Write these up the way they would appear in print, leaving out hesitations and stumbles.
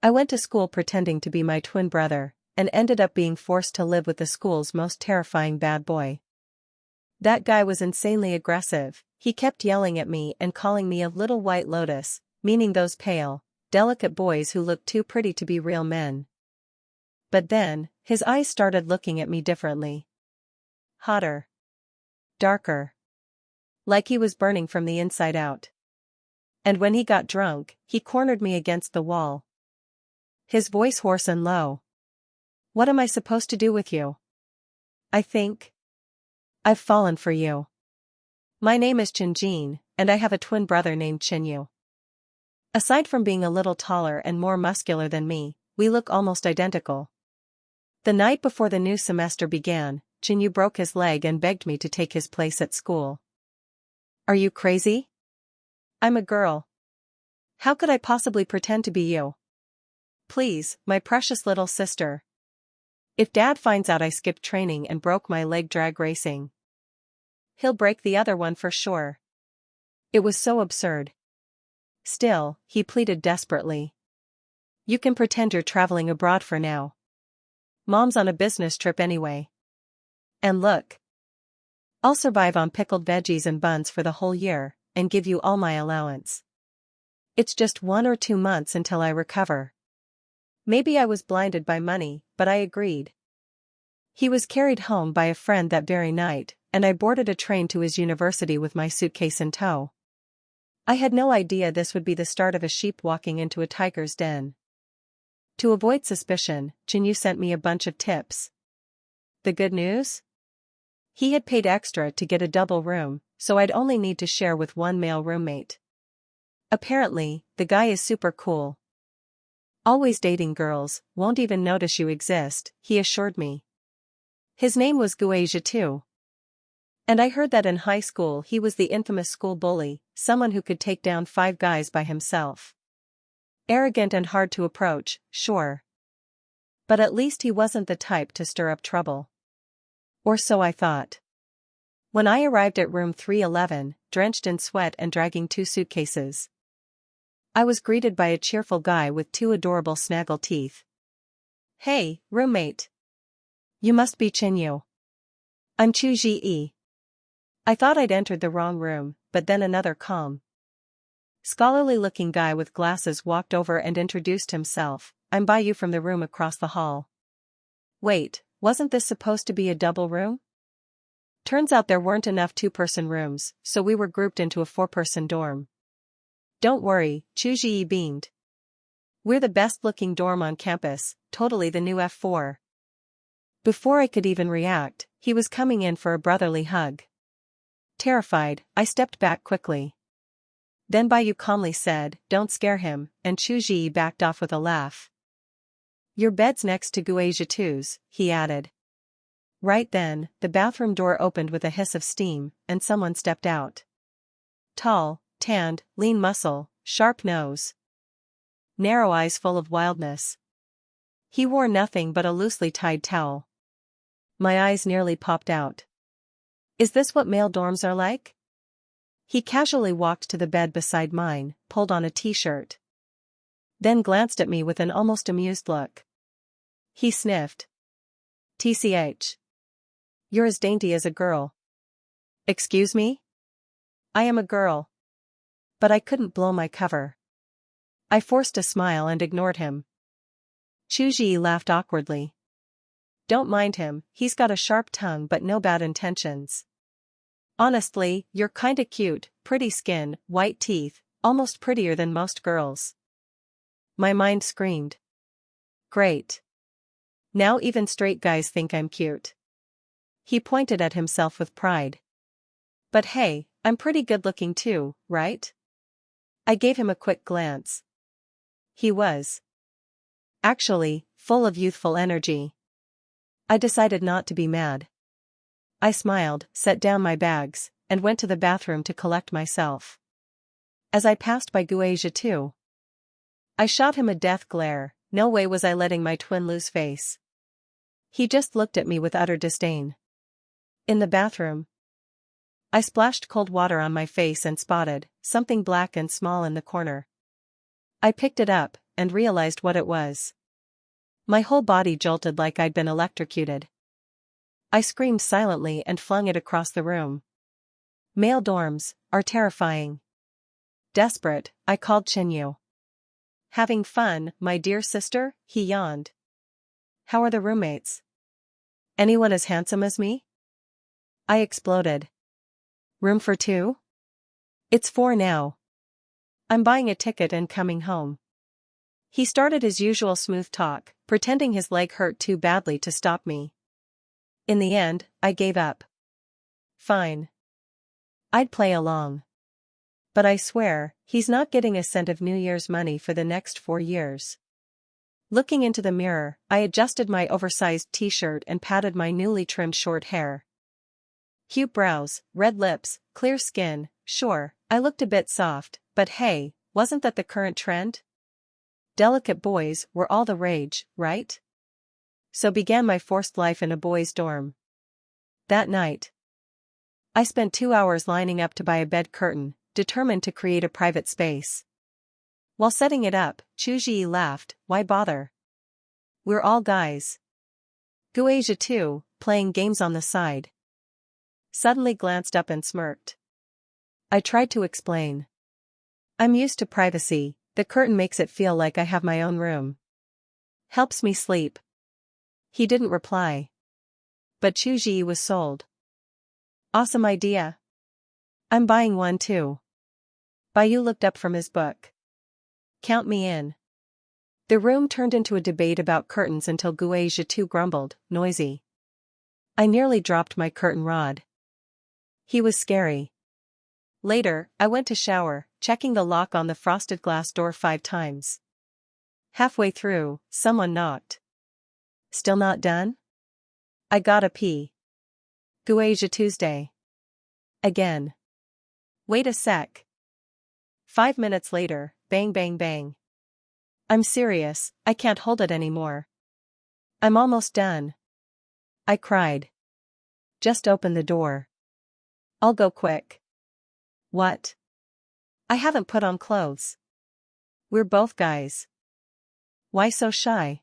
I went to school pretending to be my twin brother, and ended up being forced to live with the school's most terrifying bad boy. That guy was insanely aggressive. He kept yelling at me and calling me a little white lotus, meaning those pale, delicate boys who look too pretty to be real men. But then, his eyes started looking at me differently. Hotter. Darker. Like he was burning from the inside out. And when he got drunk, he cornered me against the wall. His voice hoarse and low. "What am I supposed to do with you? I think I've fallen for you. My name is Chinjin, and I have a twin brother named Chinyu. Aside from being a little taller and more muscular than me, we look almost identical." The night before the new semester began, Chinyu broke his leg and begged me to take his place at school. "Are you crazy? I'm a girl. How could I possibly pretend to be you? Please, my precious little sister. If Dad finds out I skipped training and broke my leg drag racing, he'll break the other one for sure." It was so absurd. Still, he pleaded desperately. "You can pretend you're traveling abroad for now. Mom's on a business trip anyway. And look, I'll survive on pickled veggies and buns for the whole year, and give you all my allowance. It's just 1 or 2 months until I recover." Maybe I was blinded by money, but I agreed. He was carried home by a friend that very night, and I boarded a train to his university with my suitcase in tow. I had no idea this would be the start of a sheep walking into a tiger's den. To avoid suspicion, Chinyu sent me a bunch of tips. The good news? He had paid extra to get a double room, so I'd only need to share with one male roommate. Apparently, the guy is super cool. "Always dating girls, won't even notice you exist," he assured me. His name was Gui Zhantu. And I heard that in high school he was the infamous school bully, someone who could take down 5 guys by himself. Arrogant and hard to approach, sure. But at least he wasn't the type to stir up trouble. Or so I thought. When I arrived at room 311, drenched in sweat and dragging 2 suitcases, I was greeted by a cheerful guy with 2 adorable snaggle teeth. "Hey, roommate. You must be Chinyu. I'm Chu Ji. I thought I'd entered the wrong room, but then another calm, scholarly-looking guy with glasses walked over and introduced himself. "I'm Bayu from the room across the hall." Wait, wasn't this supposed to be a double room? Turns out there weren't enough 2-person rooms, so we were grouped into a 4-person dorm. "Don't worry," Chu Ji beamed. "We're the best-looking dorm on campus, totally the new F4. Before I could even react, he was coming in for a brotherly hug. Terrified, I stepped back quickly. Then Bayu calmly said, "Don't scare him," and Chu Ji backed off with a laugh. "Your bed's next to Gui Zhantu's," he added. Right then, the bathroom door opened with a hiss of steam, and someone stepped out. Tall, tanned, lean muscle, sharp nose, narrow eyes full of wildness. He wore nothing but a loosely tied towel. My eyes nearly popped out. Is this what male dorms are like? He casually walked to the bed beside mine, pulled on a t-shirt. Then glanced at me with an almost amused look. He sniffed. "TCH. You're as dainty as a girl." "Excuse me? I am a girl." But I couldn't blow my cover. I forced a smile and ignored him. Chu Ji laughed awkwardly. "Don't mind him, he's got a sharp tongue but no bad intentions. Honestly, you're kinda cute, pretty skin, white teeth, almost prettier than most girls." My mind screamed. Great. Now even straight guys think I'm cute. He pointed at himself with pride. "But hey, I'm pretty good looking too, right?" I gave him a quick glance. He was actually full of youthful energy. I decided not to be mad. I smiled, set down my bags, and went to the bathroom to collect myself. As I passed by Gui Zhantu, I shot him a death glare. No way was I letting my twin lose face. He just looked at me with utter disdain. In the bathroom, I splashed cold water on my face and spotted something black and small in the corner. I picked it up, and realized what it was. My whole body jolted like I'd been electrocuted. I screamed silently and flung it across the room. Male dorms are terrifying. Desperate, I called Chinyu. Having fun, my dear sister, he yawned. How are the roommates? Anyone as handsome as me? I exploded. Room for two? It's 4 now. I'm buying a ticket and coming home. He started his usual smooth talk, pretending his leg hurt too badly to stop me. In the end, I gave up. Fine. I'd play along. But I swear, he's not getting a cent of New Year's money for the next 4 years. Looking into the mirror, I adjusted my oversized t-shirt and patted my newly trimmed short hair. Cute brows, red lips, clear skin, sure, I looked a bit soft, but hey, wasn't that the current trend? Delicate boys were all the rage, right? So began my forced life in a boys' dorm. That night, I spent 2 hours lining up to buy a bed curtain, determined to create a private space. While setting it up, Chuji laughed, why bother? We're all guys. Gui Zhantu, playing games on the side, suddenly glanced up and smirked. I tried to explain. I'm used to privacy, the curtain makes it feel like I have my own room. Helps me sleep. He didn't reply. But Chuji was sold. Awesome idea. I'm buying one too. Bayu looked up from his book. Count me in. The room turned into a debate about curtains until Gui Zhantu grumbled, noisy. I nearly dropped my curtain rod. He was scary. Later, I went to shower, checking the lock on the frosted glass door 5 times. Halfway through, someone knocked. Still not done? I gotta pee. Gui Tuesday. Again. Wait a sec. 5 minutes later, bang bang bang. I'm serious, I can't hold it anymore. I'm almost done. I cried. Just open the door. I'll go quick. What? I haven't put on clothes. We're both guys. Why so shy?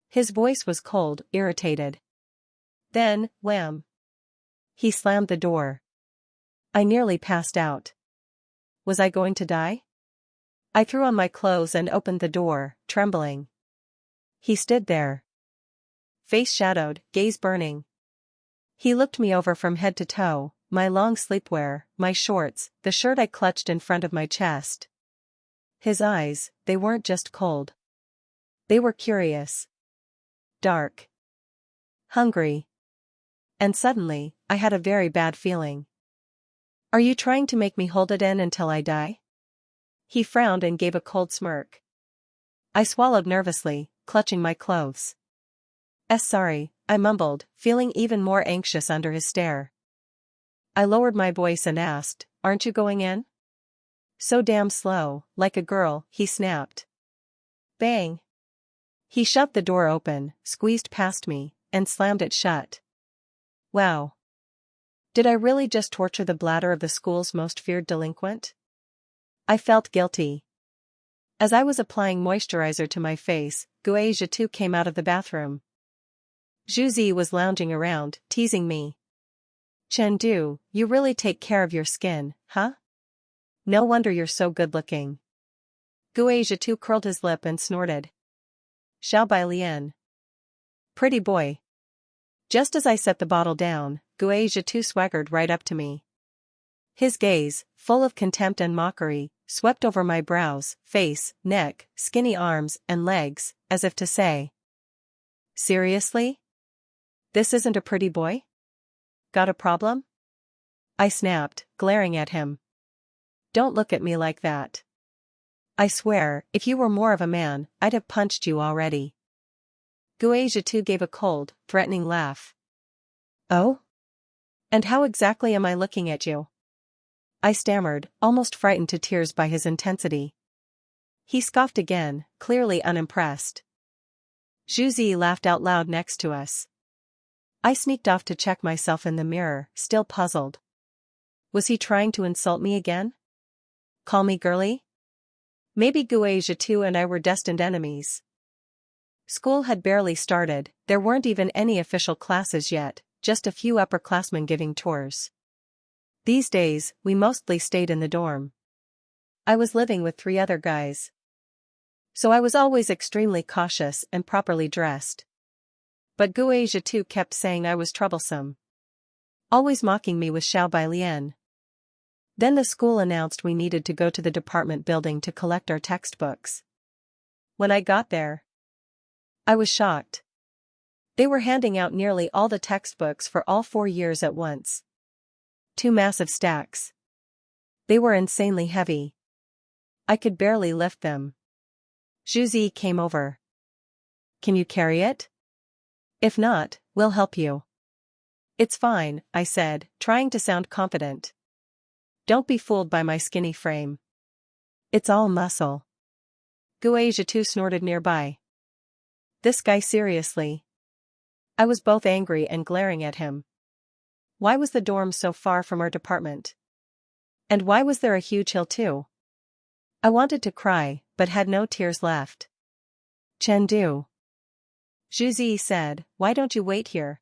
His voice was cold, irritated. Then, wham. He slammed the door. I nearly passed out. Was I going to die? I threw on my clothes and opened the door, trembling. He stood there. Face shadowed, gaze burning. He looked me over from head to toe, my long sleepwear, my shorts, the shirt I clutched in front of my chest. His eyes, they weren't just cold. They were curious. Dark. Hungry. And suddenly, I had a very bad feeling. Are you trying to make me hold it in until I die? He frowned and gave a cold smirk. I swallowed nervously, clutching my clothes. Sorry, I mumbled, feeling even more anxious under his stare. I lowered my voice and asked, aren't you going in? So damn slow, like a girl, he snapped. Bang. He shoved the door open, squeezed past me, and slammed it shut. Wow. Did I really just torture the bladder of the school's most feared delinquent? I felt guilty. As I was applying moisturizer to my face, Gui Zhantu came out of the bathroom. Zhuzi was lounging around, teasing me. Chengdu, you really take care of your skin, huh? No wonder you're so good-looking. Gui Zhantu curled his lip and snorted. Xiao Bai Lian. Pretty boy. Just as I set the bottle down, Gui Zhantu swaggered right up to me. His gaze, full of contempt and mockery, swept over my brows, face, neck, skinny arms, and legs, as if to say, seriously? This isn't a pretty boy? Got a problem? I snapped, glaring at him. Don't look at me like that. I swear, if you were more of a man, I'd have punched you already. Gui Zhantu gave a cold, threatening laugh. Oh? And how exactly am I looking at you? I stammered, almost frightened to tears by his intensity. He scoffed again, clearly unimpressed. Zhuzi laughed out loud next to us. I sneaked off to check myself in the mirror, still puzzled. Was he trying to insult me again? Call me girly? Maybe Gui Zhantu and I were destined enemies. School had barely started, there weren't even any official classes yet, just a few upperclassmen giving tours. These days, we mostly stayed in the dorm. I was living with 3 other guys. So I was always extremely cautious and properly dressed. But Gui Zhantu kept saying I was troublesome. Always mocking me with Xiao Bai Lian. Then the school announced we needed to go to the department building to collect our textbooks. When I got there, I was shocked. They were handing out nearly all the textbooks for all 4 years at once. 2 massive stacks. They were insanely heavy. I could barely lift them. Zhuzi came over. Can you carry it? If not, we'll help you. It's fine, I said, trying to sound confident. Don't be fooled by my skinny frame. It's all muscle. Gui Zhantu snorted nearby. This guy seriously? I was both angry and glaring at him. Why was the dorm so far from our department? And why was there a huge hill too? I wanted to cry, but had no tears left. Chengdu. Zhuzi said, why don't you wait here?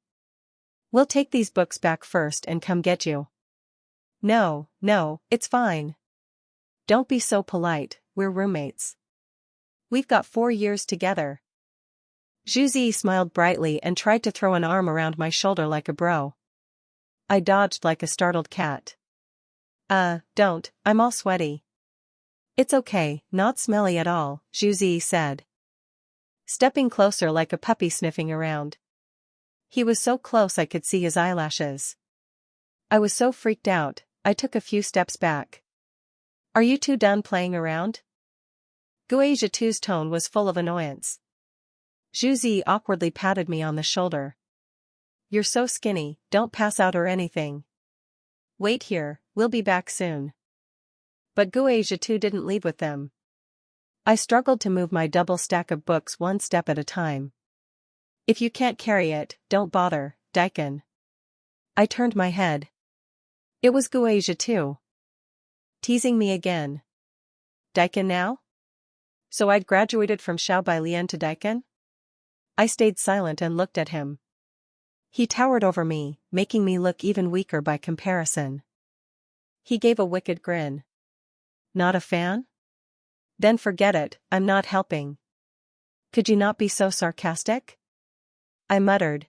We'll take these books back first and come get you. No, it's fine. Don't be so polite, we're roommates. We've got 4 years together. Zhuzi smiled brightly and tried to throw an arm around my shoulder like a bro. I dodged like a startled cat. Don't, I'm all sweaty. It's okay, not smelly at all, Zhuzi said. Stepping closer like a puppy sniffing around. He was so close I could see his eyelashes. I was so freaked out, I took a few steps back. Are you two done playing around? Gui Zhantu's tone was full of annoyance. Zhuzi awkwardly patted me on the shoulder. You're so skinny, don't pass out or anything. Wait here, we'll be back soon. But Gui Zhantu didn't leave with them. I struggled to move my double stack of books 1 step at a time. If you can't carry it, don't bother, Daikon. I turned my head. It was Gui Zhantu. Teasing me again. Daikon now? So I'd graduated from Xiao Bai Lian to Daikon? I stayed silent and looked at him. He towered over me, making me look even weaker by comparison. He gave a wicked grin. Not a fan? Then forget it, I'm not helping. Could you not be so sarcastic? I muttered.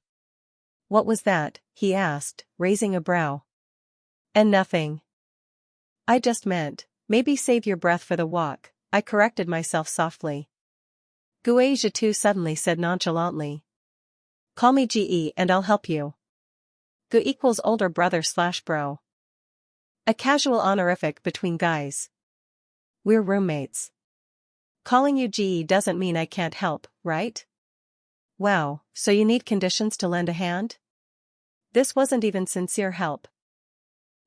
What was that? He asked, raising a brow. And nothing. I just meant, maybe save your breath for the walk, I corrected myself softly. Gui Zhantu suddenly said nonchalantly. Call me GE and I'll help you. Gu equals older brother/bro. A casual honorific between guys. We're roommates. Calling you GE doesn't mean I can't help, right? Wow, so you need conditions to lend a hand? This wasn't even sincere help.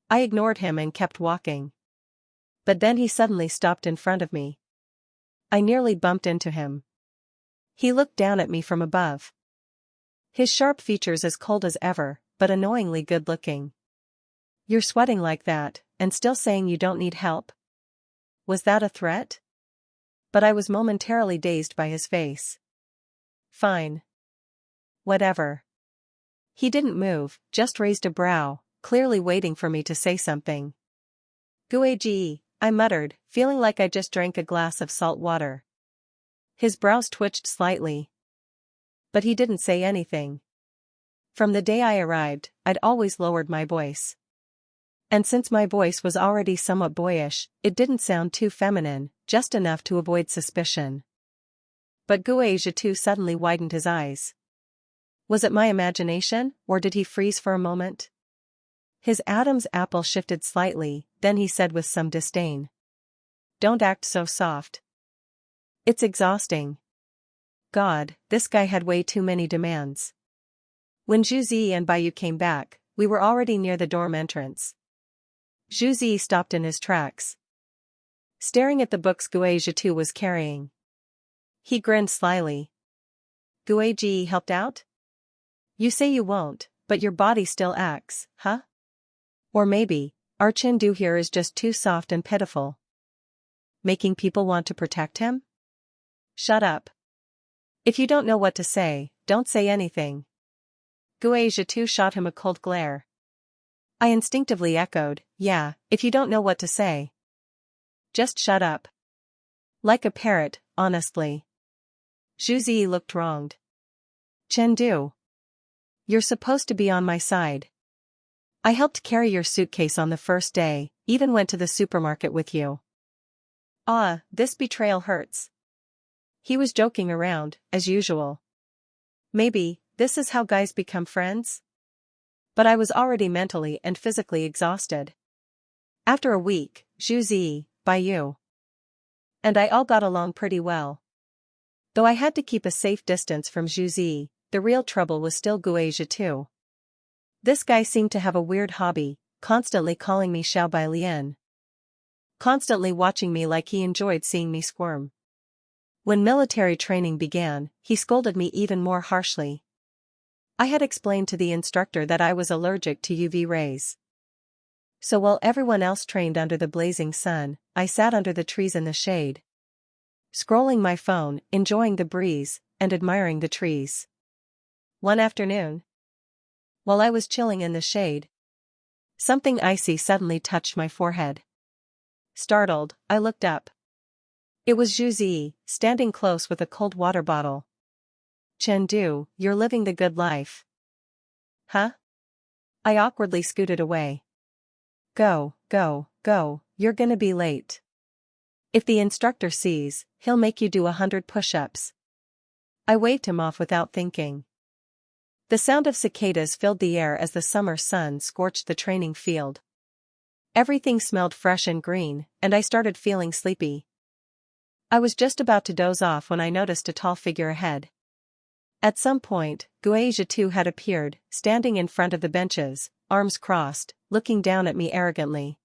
I ignored him and kept walking. But then he suddenly stopped in front of me. I nearly bumped into him. He looked down at me from above. His sharp features as cold as ever, but annoyingly good-looking. You're sweating like that, and still saying you don't need help? Was that a threat? But I was momentarily dazed by his face. Fine. Whatever. He didn't move, just raised a brow, clearly waiting for me to say something. Gui, I muttered, feeling like I just drank a glass of salt water. His brows twitched slightly. But he didn't say anything. From the day I arrived, I'd always lowered my voice. And since my voice was already somewhat boyish, it didn't sound too feminine, just enough to avoid suspicion. But Gui Zhantu suddenly widened his eyes. Was it my imagination, or did he freeze for a moment? His Adam's apple shifted slightly, then he said with some disdain. Don't act so soft. It's exhausting. God, this guy had way too many demands. When Zhuzi and Bayu came back, we were already near the dorm entrance. Zhuzi stopped in his tracks, staring at the books Gui Zhantu was carrying. He grinned slyly. Gui helped out? You say you won't, but your body still acts, huh? Or maybe, our Chengdu here is just too soft and pitiful. making people want to protect him? Shut up. If you don't know what to say, don't say anything. Gui Zhantu shot him a cold glare. I instinctively echoed, yeah, if you don't know what to say. Just shut up. Like a parrot, honestly. Zhu Zi looked wronged. Chengdu. You're supposed to be on my side. I helped carry your suitcase on the first day, even went to the supermarket with you. Ah, this betrayal hurts. He was joking around, as usual. Maybe, this is how guys become friends? But I was already mentally and physically exhausted. After a week, Zhu Zi, by you. And I all got along pretty well. Though I had to keep a safe distance from Zhu Zi, the real trouble was still Gui Zhantu. This guy seemed to have a weird hobby, constantly calling me Xiao Bai Lian. Constantly watching me like he enjoyed seeing me squirm. When military training began, he scolded me even more harshly. I had explained to the instructor that I was allergic to UV rays. So while everyone else trained under the blazing sun, I sat under the trees in the shade, scrolling my phone, enjoying the breeze, and admiring the trees. One afternoon, while I was chilling in the shade, something icy suddenly touched my forehead. Startled, I looked up. It was Zhu Zi, standing close with a cold water bottle. Chengdu, you're living the good life. Huh? I awkwardly scooted away. Go, go, go, you're gonna be late. If the instructor sees, he'll make you do 100 push-ups. I waved him off without thinking. The sound of cicadas filled the air as the summer sun scorched the training field. Everything smelled fresh and green, and I started feeling sleepy. I was just about to doze off when I noticed a tall figure ahead. At some point, Gui Zhantu had appeared, standing in front of the benches, arms crossed, looking down at me arrogantly.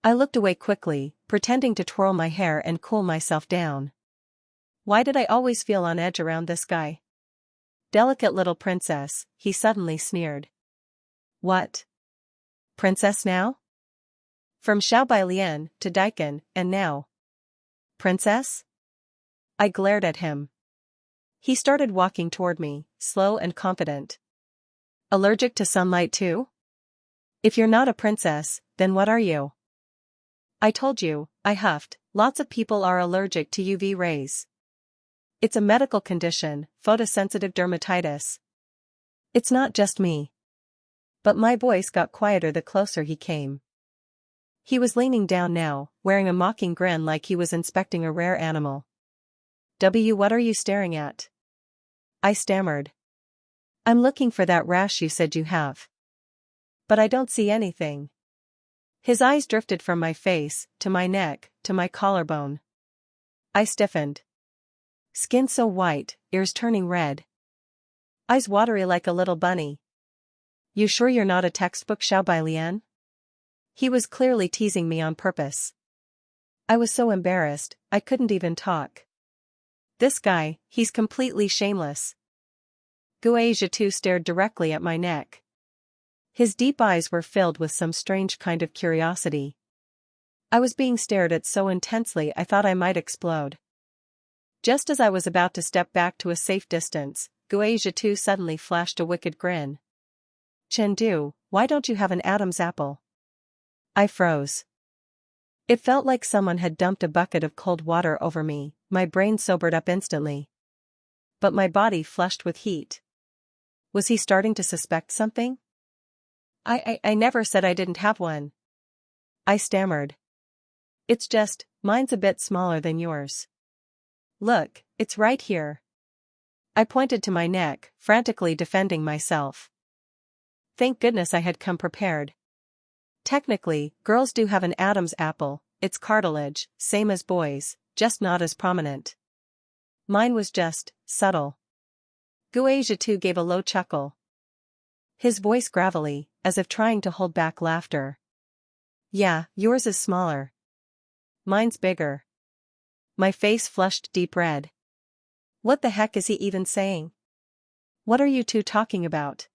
I looked away quickly, pretending to twirl my hair and cool myself down. Why did I always feel on edge around this guy? Delicate little princess, he suddenly sneered. What? Princess now? From Xiao Bai Lian to Daikin, and now. Princess? I glared at him. He started walking toward me, slow and confident. Allergic to sunlight too? If you're not a princess, then what are you? I told you, I huffed, lots of people are allergic to UV rays. It's a medical condition, photosensitive dermatitis. It's not just me. But my voice got quieter the closer he came. He was leaning down now, wearing a mocking grin like he was inspecting a rare animal. What are you staring at? I stammered. I'm looking for that rash you said you have. But I don't see anything. His eyes drifted from my face, to my neck, to my collarbone. I stiffened. Skin so white, ears turning red. Eyes watery like a little bunny. You sure you're not a textbook Xiao Bai Lian? He was clearly teasing me on purpose. I was so embarrassed, I couldn't even talk. This guy, he's completely shameless. Gui Zhantu stared directly at my neck. His deep eyes were filled with some strange kind of curiosity. I was being stared at so intensely I thought I might explode. Just as I was about to step back to a safe distance, Gui Zhantu suddenly flashed a wicked grin. Chengdu, why don't you have an Adam's apple? I froze. It felt like someone had dumped a bucket of cold water over me, my brain sobered up instantly. But my body flushed with heat. Was he starting to suspect something? I never said I didn't have one. I stammered. It's just, mine's a bit smaller than yours. Look, it's right here. I pointed to my neck, frantically defending myself. Thank goodness I had come prepared. Technically, girls do have an Adam's apple, it's cartilage, same as boys, just not as prominent. Mine was just, subtle. Gui Zhantu gave a low chuckle. His voice gravelly, as if trying to hold back laughter. Yeah, yours is smaller. Mine's bigger. My face flushed deep red. What the heck is he even saying? What are you two talking about?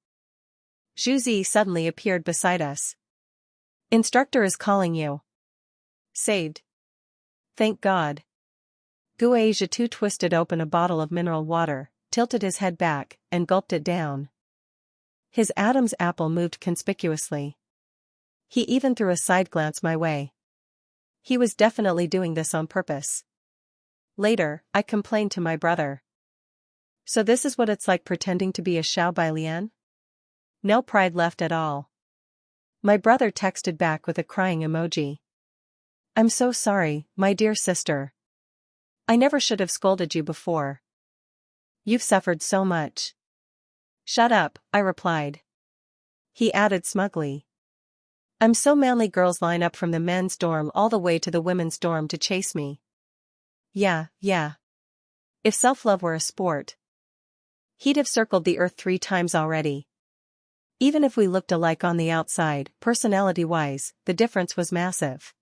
Zhu Zi suddenly appeared beside us. Instructor is calling you. Saved. Thank God. Gui Zhantu twisted open a bottle of mineral water, tilted his head back, and gulped it down. His Adam's apple moved conspicuously. He even threw a side glance my way. He was definitely doing this on purpose. Later, I complained to my brother. So this is what it's like pretending to be a Xiao Bailian? No pride left at all. My brother texted back with a crying emoji. I'm so sorry, my dear sister. I never should have scolded you before. You've suffered so much. Shut up, I replied. He added smugly. I'm so manly, girls line up from the men's dorm all the way to the women's dorm to chase me. Yeah. If self-love were a sport, he'd have circled the earth 3 times already. Even if we looked alike on the outside, personality-wise, the difference was massive.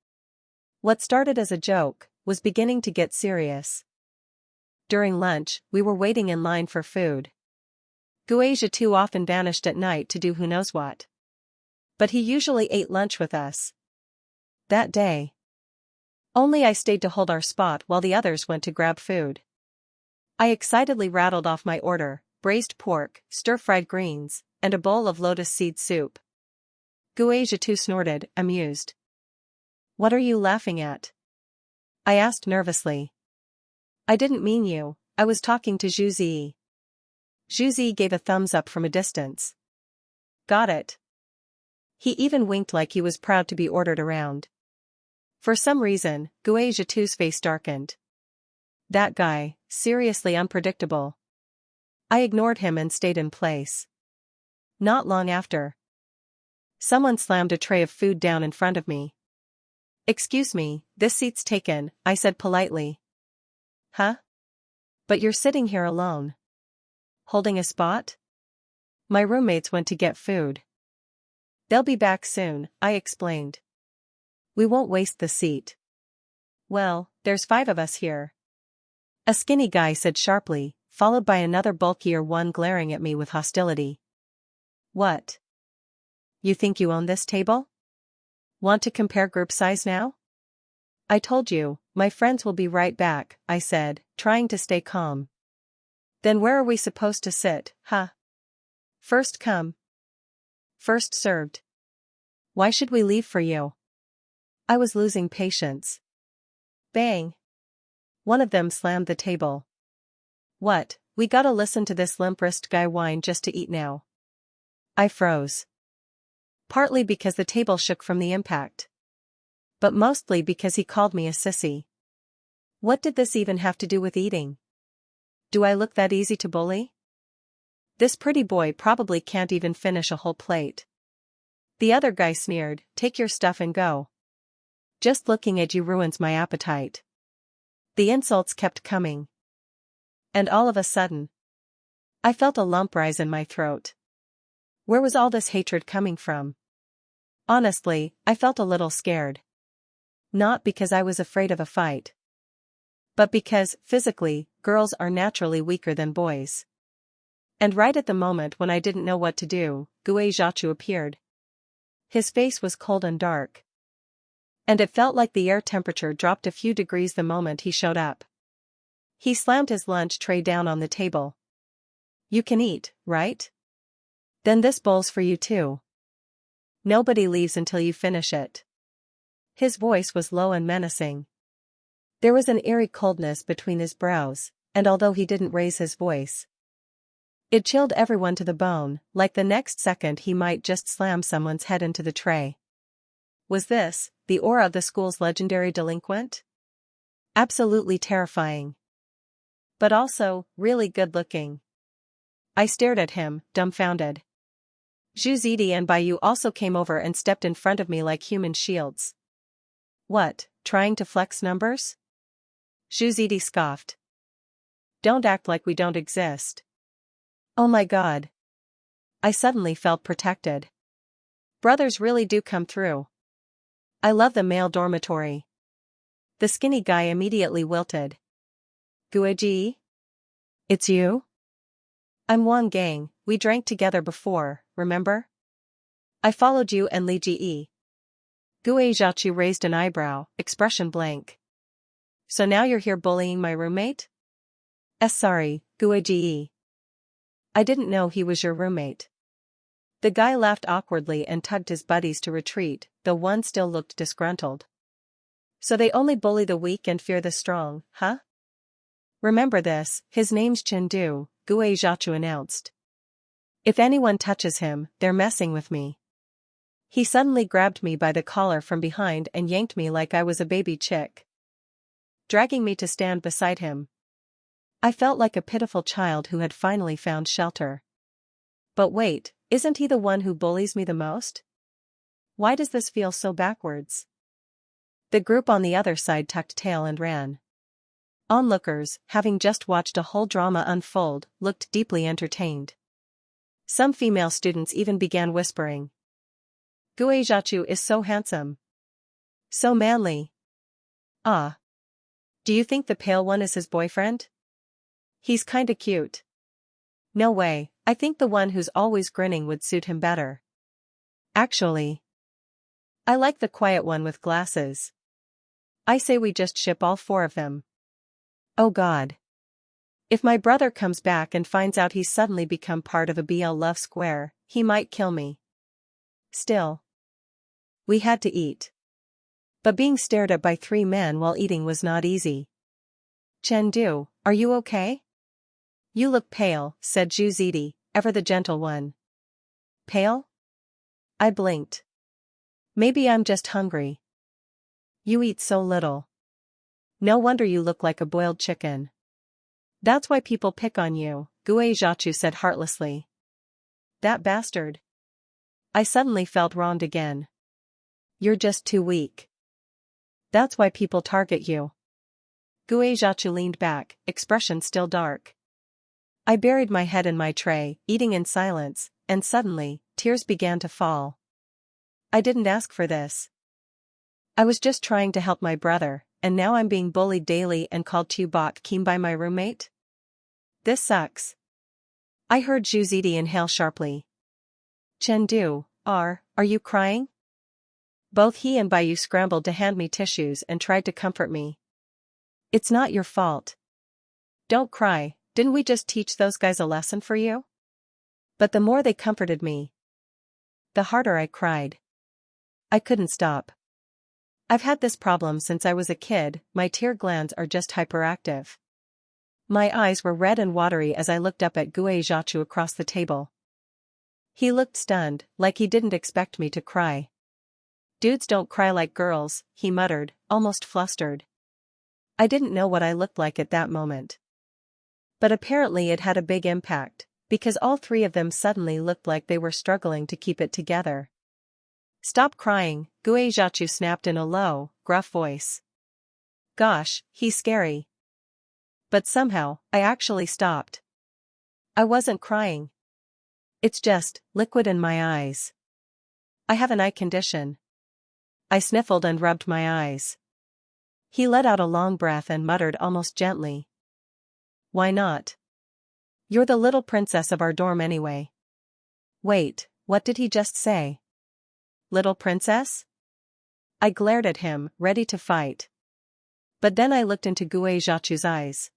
What started as a joke was beginning to get serious. During lunch, we were waiting in line for food. Gui Zhantu often vanished at night to do who knows what. But he usually ate lunch with us. That day, only I stayed to hold our spot while the others went to grab food. I excitedly rattled off my order: braised pork, stir-fried greens, and a bowl of lotus seed soup. Gui Zhantu snorted, amused. What are you laughing at? I asked nervously. I didn't mean you, I was talking to Zhu. Zhu gave a thumbs up from a distance. Got it. He even winked like he was proud to be ordered around. For some reason, Gui Zhantu's face darkened. That guy, seriously unpredictable. I ignored him and stayed in place. Not long after, someone slammed a tray of food down in front of me. Excuse me, this seat's taken, I said politely. Huh? But you're sitting here alone. Holding a spot? My roommates went to get food. They'll be back soon, I explained. We won't waste the seat. Well, there's 5 of us here. A skinny guy said sharply, followed by another bulkier one glaring at me with hostility. What? You think you own this table? Want to compare group size now? I told you, my friends will be right back, I said, trying to stay calm. Then where are we supposed to sit, huh? First come, first served. Why should we leave for you? I was losing patience. Bang! One of them slammed the table. What, we gotta listen to this limp-wrist guy whine just to eat now? I froze. Partly because the table shook from the impact. But mostly because he called me a sissy. What did this even have to do with eating? Do I look that easy to bully? This pretty boy probably can't even finish a whole plate. The other guy sneered, take your stuff and go. Just looking at you ruins my appetite. The insults kept coming. And all of a sudden, I felt a lump rise in my throat. Where was all this hatred coming from? Honestly, I felt a little scared. Not because I was afraid of a fight, but because, physically, girls are naturally weaker than boys. And right at the moment when I didn't know what to do, Gui Zhantu appeared. His face was cold and dark. And it felt like the air temperature dropped a few degrees the moment he showed up. He slammed his lunch tray down on the table. You can eat, right? Then this bowl's for you too. Nobody leaves until you finish it. His voice was low and menacing. There was an eerie coldness between his brows, and although he didn't raise his voice, it chilled everyone to the bone, like the next second he might just slam someone's head into the tray. Was this the aura of the school's legendary delinquent? Absolutely terrifying. But also, really good-looking. I stared at him, dumbfounded. Zhu and Baiyu also came over and stepped in front of me like human shields. What, trying to flex numbers? Zhu scoffed. Don't act like we don't exist. Oh my God. I suddenly felt protected. Brothers really do come through. I love the male dormitory. The skinny guy immediately wilted. Guiji? It's you? I'm Wang Gang, we drank together before, remember? I followed you and Li Ji. Gui Zhantu raised an eyebrow, expression blank. So now you're here bullying my roommate? Sorry, Gui. I didn't know he was your roommate. The guy laughed awkwardly and tugged his buddies to retreat, though one still looked disgruntled. So they only bully the weak and fear the strong, huh? Remember this, his name's Zhantu, Gui Zhantu announced. If anyone touches him, they're messing with me. He suddenly grabbed me by the collar from behind and yanked me like I was a baby chick, dragging me to stand beside him. I felt like a pitiful child who had finally found shelter. But wait, isn't he the one who bullies me the most? Why does this feel so backwards? The group on the other side tucked tail and ran. Onlookers, having just watched a whole drama unfold, looked deeply entertained. Some female students even began whispering. Gui Zhantu is so handsome. So manly. Ah. Do you think the pale one is his boyfriend? He's kinda cute. No way, I think the one who's always grinning would suit him better. Actually, I like the quiet one with glasses. I say we just ship all four of them. Oh God. If my brother comes back and finds out he's suddenly become part of a BL love square, he might kill me. Still, we had to eat. But being stared at by 3 men while eating was not easy. Zhantu, are you okay? You look pale, said Gui Zhantu, ever the gentle one. Pale? I blinked. Maybe I'm just hungry. You eat so little. No wonder you look like a boiled chicken. That's why people pick on you, Gui Zhantu said heartlessly. That bastard. I suddenly felt wronged again. You're just too weak. That's why people target you. Gui Zhantu leaned back, expression still dark. I buried my head in my tray, eating in silence, and suddenly, tears began to fall. I didn't ask for this. I was just trying to help my brother, and now I'm being bullied daily and called Tubok Keem by my roommate? This sucks. I heard Gui Zhantu inhale sharply. Zhantu, are you crying? Both he and Bayu scrambled to hand me tissues and tried to comfort me. It's not your fault. Don't cry, didn't we just teach those guys a lesson for you? But the more they comforted me, the harder I cried. I couldn't stop. I've had this problem since I was a kid, my tear glands are just hyperactive. My eyes were red and watery as I looked up at Gui Zhantu across the table. He looked stunned, like he didn't expect me to cry. Dudes don't cry like girls, he muttered, almost flustered. I didn't know what I looked like at that moment. But apparently it had a big impact, because all 3 of them suddenly looked like they were struggling to keep it together. Stop crying, Gui Zhantu snapped in a low, gruff voice. Gosh, he's scary. But somehow, I actually stopped. I wasn't crying. It's just, liquid in my eyes. I have an eye condition. I sniffled and rubbed my eyes. He let out a long breath and muttered almost gently. Why not? You're the little princess of our dorm anyway. Wait, what did he just say? Little princess? I glared at him, ready to fight. But then I looked into Gui Zhantu's eyes,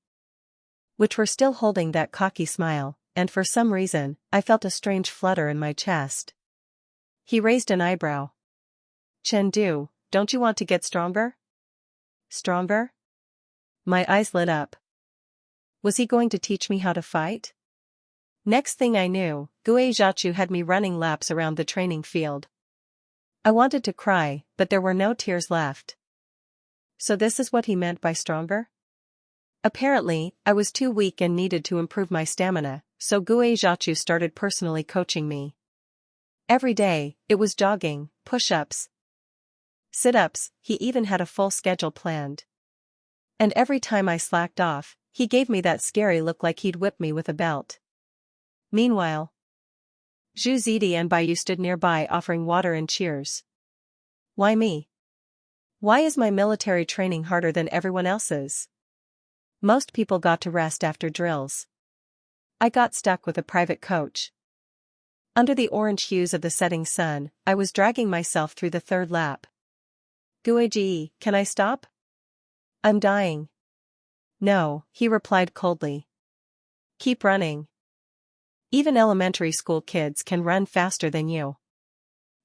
which were still holding that cocky smile, and for some reason, I felt a strange flutter in my chest. He raised an eyebrow. Zhantu, don't you want to get stronger? Stronger? My eyes lit up. Was he going to teach me how to fight? Next thing I knew, Gui Zhantu had me running laps around the training field. I wanted to cry, but there were no tears left. So this is what he meant by stronger? Apparently, I was too weak and needed to improve my stamina, so Gui Zhantu started personally coaching me. Every day, it was jogging, push-ups, sit-ups, he even had a full schedule planned. And every time I slacked off, he gave me that scary look like he'd whip me with a belt. Meanwhile, Gui Zhantu and Bayu stood nearby offering water and cheers. Why me? Why is my military training harder than everyone else's? Most people got to rest after drills. I got stuck with a private coach. Under the orange hues of the setting sun, I was dragging myself through the 3rd lap. Gui, can I stop? I'm dying. No, he replied coldly. Keep running. Even elementary school kids can run faster than you.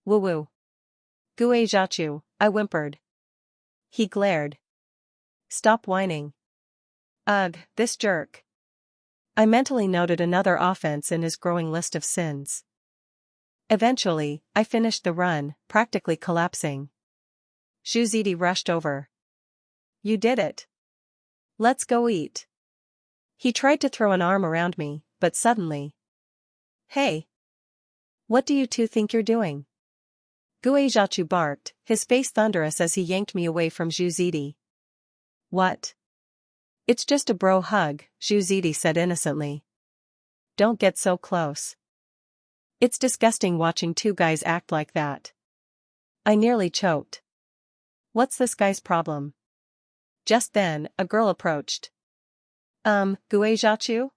Woo-woo. Gui Zhantu, I whimpered. He glared. Stop whining. Ugh, this jerk. I mentally noted another offense in his growing list of sins. Eventually, I finished the run, practically collapsing. Zhantu rushed over. You did it. Let's go eat. He tried to throw an arm around me, but suddenly. Hey. What do you two think you're doing? Gui Zhantu barked, his face thunderous as he yanked me away from Zhantu. What? It's just a bro hug, Zhantu said innocently. Don't get so close. It's disgusting watching two guys act like that. I nearly choked. What's this guy's problem? Just then, a girl approached. Gui Zhantu?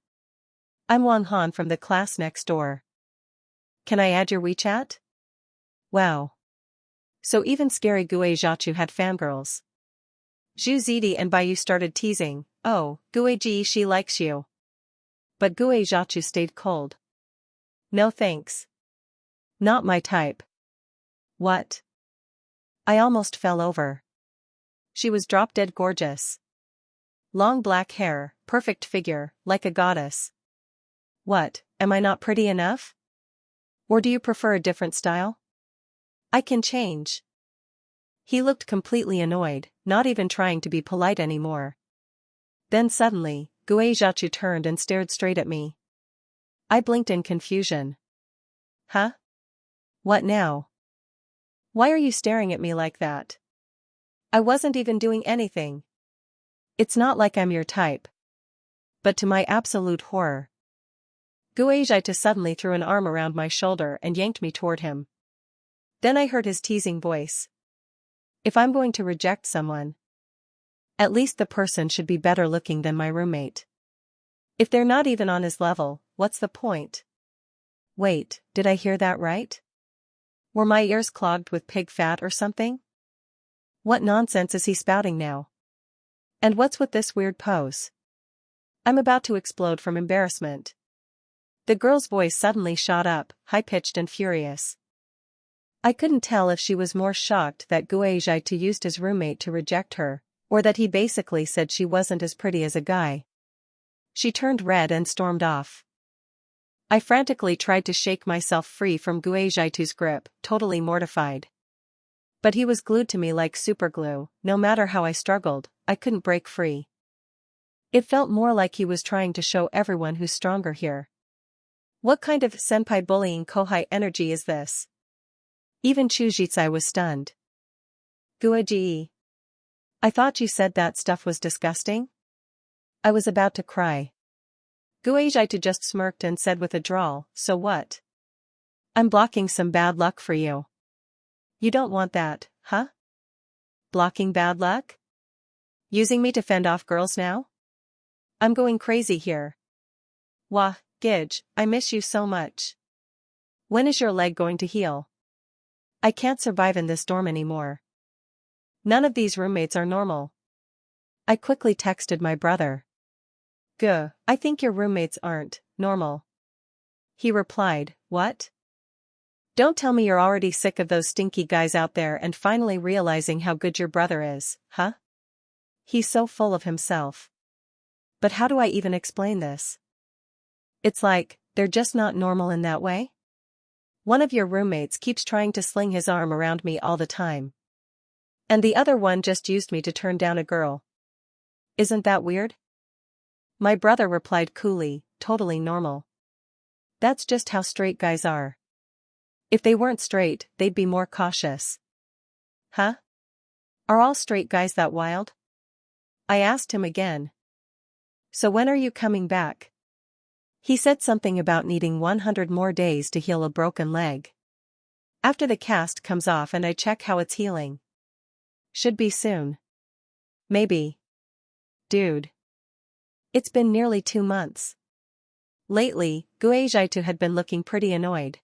I'm Wang Han from the class next door. Can I add your WeChat? Wow. So even scary Gui Zhantu had fangirls. Zhantu and Bayu started teasing, oh, Gui Ji she likes you. But Gui Zhantu stayed cold. No thanks. Not my type. What? I almost fell over. She was drop-dead gorgeous. Long black hair, perfect figure, like a goddess. What, am I not pretty enough? Or do you prefer a different style? I can change. He looked completely annoyed, not even trying to be polite anymore. Then suddenly, Gui Zhantu turned and stared straight at me. I blinked in confusion. Huh? What now? Why are you staring at me like that? I wasn't even doing anything. It's not like I'm your type. But to my absolute horror, Gui Zhantu suddenly threw an arm around my shoulder and yanked me toward him. Then I heard his teasing voice. If I'm going to reject someone, at least the person should be better looking than my roommate. If they're not even on his level, what's the point? Wait, did I hear that right? Were my ears clogged with pig fat or something? What nonsense is he spouting now? And what's with this weird pose? I'm about to explode from embarrassment. The girl's voice suddenly shot up, high-pitched and furious. I couldn't tell if she was more shocked that Gui Zhantu used his roommate to reject her, or that he basically said she wasn't as pretty as a guy. She turned red and stormed off. I frantically tried to shake myself free from Gui Zhantu's grip, totally mortified. But he was glued to me like superglue. No matter how I struggled, I couldn't break free. It felt more like he was trying to show everyone who's stronger here. What kind of senpai bullying kohai energy is this? Even Chujitsai was stunned. Guaji. I thought you said that stuff was disgusting? I was about to cry. Gui Zhantu just smirked and said with a drawl, so what? I'm blocking some bad luck for you. You don't want that, huh? Blocking bad luck? Using me to fend off girls now? I'm going crazy here. Wah, Gidge, I miss you so much. When is your leg going to heal? I can't survive in this dorm anymore. None of these roommates are normal. I quickly texted my brother. Guh, I think your roommates aren't normal. He replied, what? Don't tell me you're already sick of those stinky guys out there and finally realizing how good your brother is, huh? He's so full of himself. But how do I even explain this? It's like, they're just not normal in that way? One of your roommates keeps trying to sling his arm around me all the time. And the other one just used me to turn down a girl. Isn't that weird? My brother replied coolly, totally normal. That's just how straight guys are. If they weren't straight, they'd be more cautious. Huh? Are all straight guys that wild? I asked him again. So when are you coming back? He said something about needing 100 more days to heal a broken leg. After the cast comes off and I check how it's healing. Should be soon. Maybe. Dude. It's been nearly 2 months. Lately, Gui Zhantu had been looking pretty annoyed.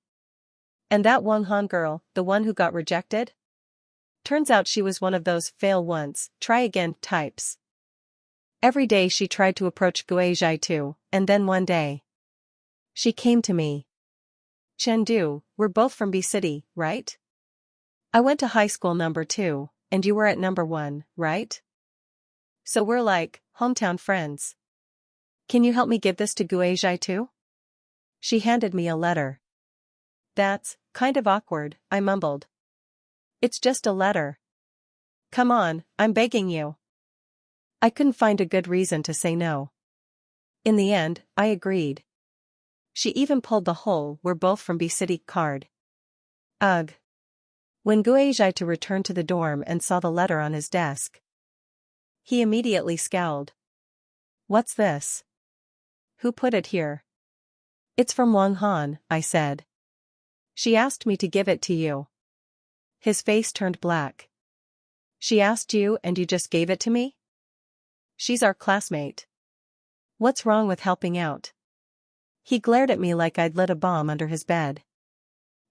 And that Wang Han girl, the one who got rejected? Turns out she was one of those fail once, try again types. Every day she tried to approach Gui Zhantu, and then one day. She came to me. Zhantu, we're both from B City, right? I went to high school number 2, and you were at number 1, right? So we're like, hometown friends. Can you help me give this to Gui Zhantu? She handed me a letter. That's kind of awkward, I mumbled. It's just a letter. Come on, I'm begging you. I couldn't find a good reason to say no. In the end, I agreed. She even pulled the whole "we're both from B City" card. Ugh. When Gui Zhantu returned to the dorm and saw the letter on his desk, he immediately scowled. What's this? Who put it here? It's from Wang Han, I said. She asked me to give it to you. His face turned black. She asked you and you just gave it to me? She's our classmate. What's wrong with helping out? He glared at me like I'd lit a bomb under his bed.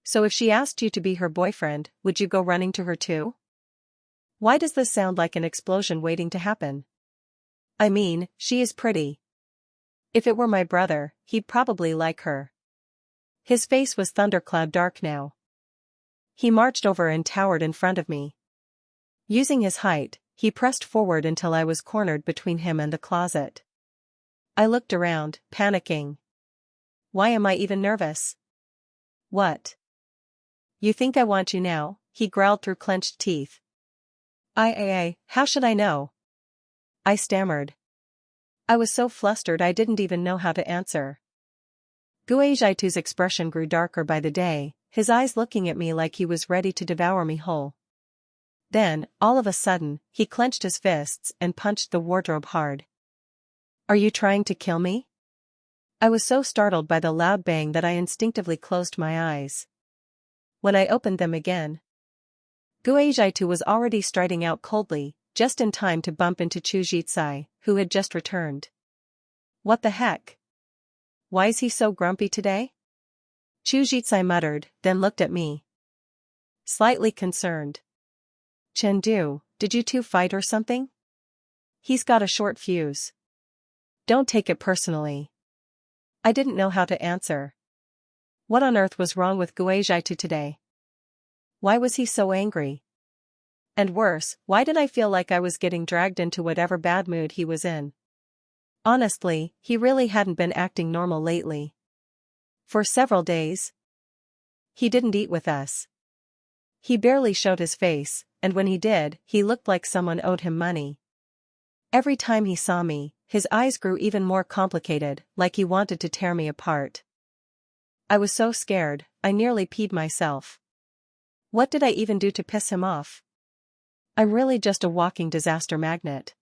So if she asked you to be her boyfriend, would you go running to her too? Why does this sound like an explosion waiting to happen? I mean, she is pretty. If it were my brother, he'd probably like her. His face was thundercloud dark now. He marched over and towered in front of me. Using his height, he pressed forward until I was cornered between him and the closet. I looked around, panicking. Why am I even nervous? What? You think I want you now? He growled through clenched teeth. How should I know? I stammered. I was so flustered I didn't even know how to answer. Gui Zhantu's expression grew darker by the day, his eyes looking at me like he was ready to devour me whole. Then, all of a sudden, he clenched his fists and punched the wardrobe hard. Are you trying to kill me? I was so startled by the loud bang that I instinctively closed my eyes. When I opened them again, Gui Zhantu was already striding out coldly, just in time to bump into Chu Zhitsai, who had just returned. What the heck? Why is he so grumpy today? Chu Zhitsai muttered, then looked at me. Slightly concerned. Zhantu, did you two fight or something? He's got a short fuse. Don't take it personally. I didn't know how to answer. What on earth was wrong with Gui Zhantu today? Why was he so angry? And worse, why did I feel like I was getting dragged into whatever bad mood he was in? Honestly, he really hadn't been acting normal lately. For several days, he didn't eat with us. He barely showed his face, and when he did, he looked like someone owed him money. Every time he saw me, his eyes grew even more complicated, like he wanted to tear me apart. I was so scared, I nearly peed myself. What did I even do to piss him off? I'm really just a walking disaster magnet.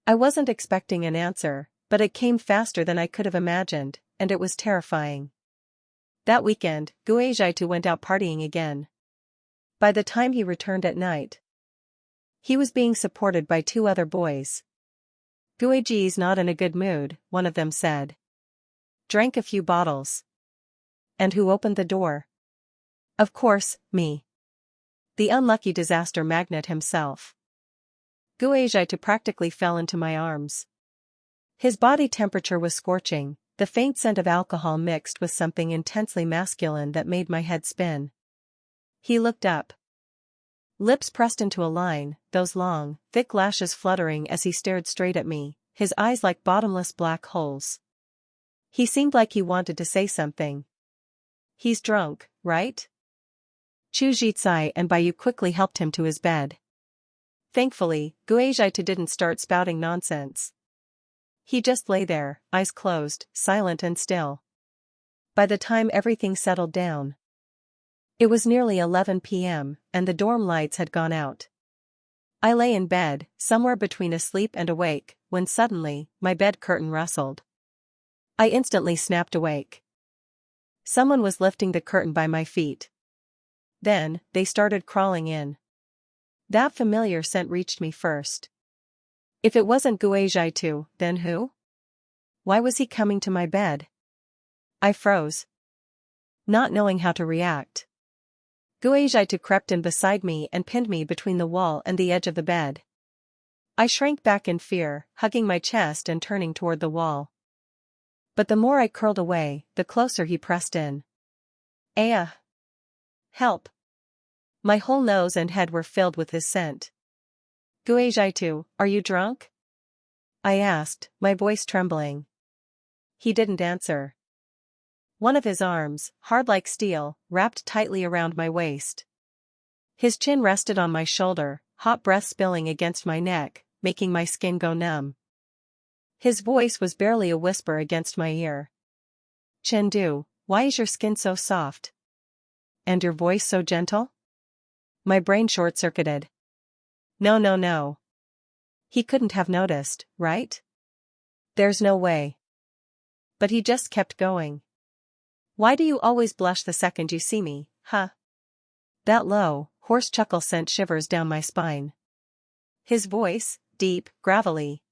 I wasn't expecting an answer, but it came faster than I could have imagined, and it was terrifying. That weekend, Gui Zhantu went out partying again. By the time he returned at night, he was being supported by 2 other boys. Gui G's not in a good mood, one of them said. Drank a few bottles. And who opened the door? Of course, me. The unlucky disaster magnet himself. Gui Zhantu practically fell into my arms. His body temperature was scorching, the faint scent of alcohol mixed with something intensely masculine that made my head spin. He looked up. Lips pressed into a line, those long, thick lashes fluttering as he stared straight at me, his eyes like bottomless black holes. He seemed like he wanted to say something. He's drunk, right? Chu Zhitsai and Bayu quickly helped him to his bed. Thankfully, Gui Zhantu didn't start spouting nonsense. He just lay there, eyes closed, silent and still. By the time everything settled down, it was nearly 11 p.m., and the dorm lights had gone out. I lay in bed, somewhere between asleep and awake, when suddenly, my bed curtain rustled. I instantly snapped awake. Someone was lifting the curtain by my feet. Then, they started crawling in. That familiar scent reached me first. If it wasn't Gui Zhantu, then who? Why was he coming to my bed? I froze, not knowing how to react. Gui Zhantu crept in beside me and pinned me between the wall and the edge of the bed. I shrank back in fear, hugging my chest and turning toward the wall. But the more I curled away, the closer he pressed in. Aya! Help! My whole nose and head were filled with his scent. Gui Zhantu, are you drunk? I asked, my voice trembling. He didn't answer. One of his arms, hard like steel, wrapped tightly around my waist. His chin rested on my shoulder, hot breath spilling against my neck, making my skin go numb. His voice was barely a whisper against my ear. Zhantu, why is your skin so soft? And your voice so gentle? My brain short-circuited. No. He couldn't have noticed, right? There's no way. But he just kept going. Why do you always blush the second you see me, huh? That low, hoarse chuckle sent shivers down my spine. His voice, deep, gravelly,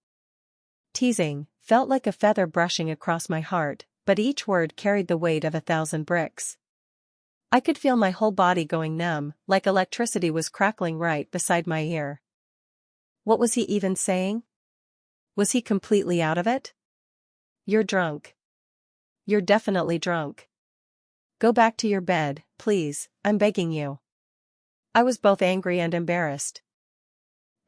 teasing, felt like a feather brushing across my heart, but each word carried the weight of 1,000 bricks. I could feel my whole body going numb, like electricity was crackling right beside my ear. What was he even saying? Was he completely out of it? You're drunk. You're definitely drunk. Go back to your bed, please, I'm begging you. I was both angry and embarrassed.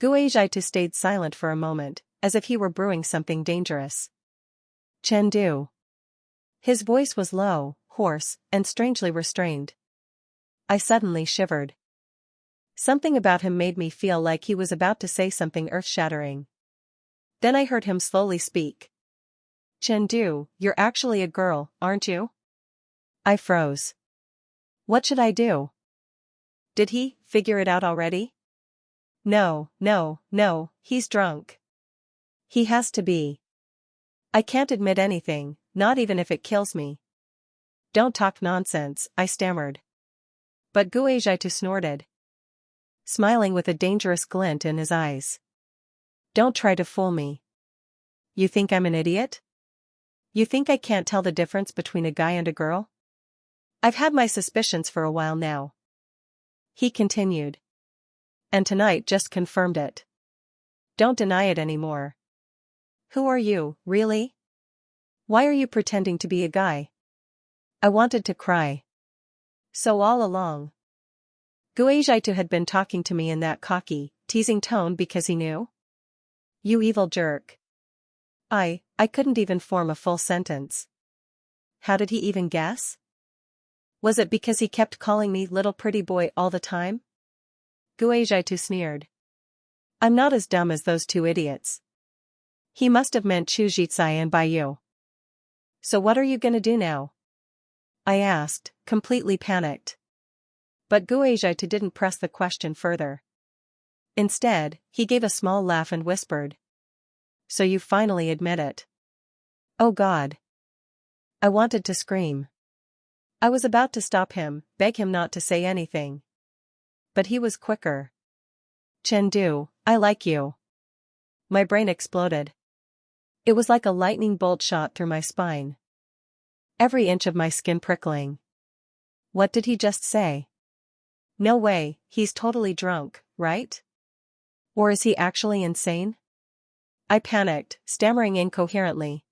Gui Zhantu stayed silent for a moment, as if he were brewing something dangerous. Zhantu. His voice was low, hoarse, and strangely restrained. I suddenly shivered. Something about him made me feel like he was about to say something earth-shattering. Then I heard him slowly speak. Zhantu, you're actually a girl, aren't you? I froze. What should I do? Did he figure it out already? No, he's drunk. He has to be. I can't admit anything, not even if it kills me. Don't talk nonsense, I stammered. But Gui Zhantu snorted, smiling with a dangerous glint in his eyes. Don't try to fool me. You think I'm an idiot? You think I can't tell the difference between a guy and a girl? I've had my suspicions for a while now. He continued. And tonight just confirmed it. Don't deny it anymore. Who are you, really? Why are you pretending to be a guy? I wanted to cry. So all along, Gui Zhantu had been talking to me in that cocky, teasing tone because he knew? You evil jerk. I couldn't even form a full sentence. How did he even guess? Was it because he kept calling me little pretty boy all the time? Gui Zhantu sneered. I'm not as dumb as those two idiots. He must have meant Chujitsayan by you. So what are you gonna do now? I asked, completely panicked. But Gui Zhantu didn't press the question further. Instead, he gave a small laugh and whispered. So you finally admit it. Oh God. I wanted to scream. I was about to stop him, beg him not to say anything. But he was quicker. Zhantu, I like you. My brain exploded. It was like a lightning bolt shot through my spine. Every inch of my skin prickling. What did he just say? No way, he's totally drunk, right? Or is he actually insane? I panicked, stammering incoherently.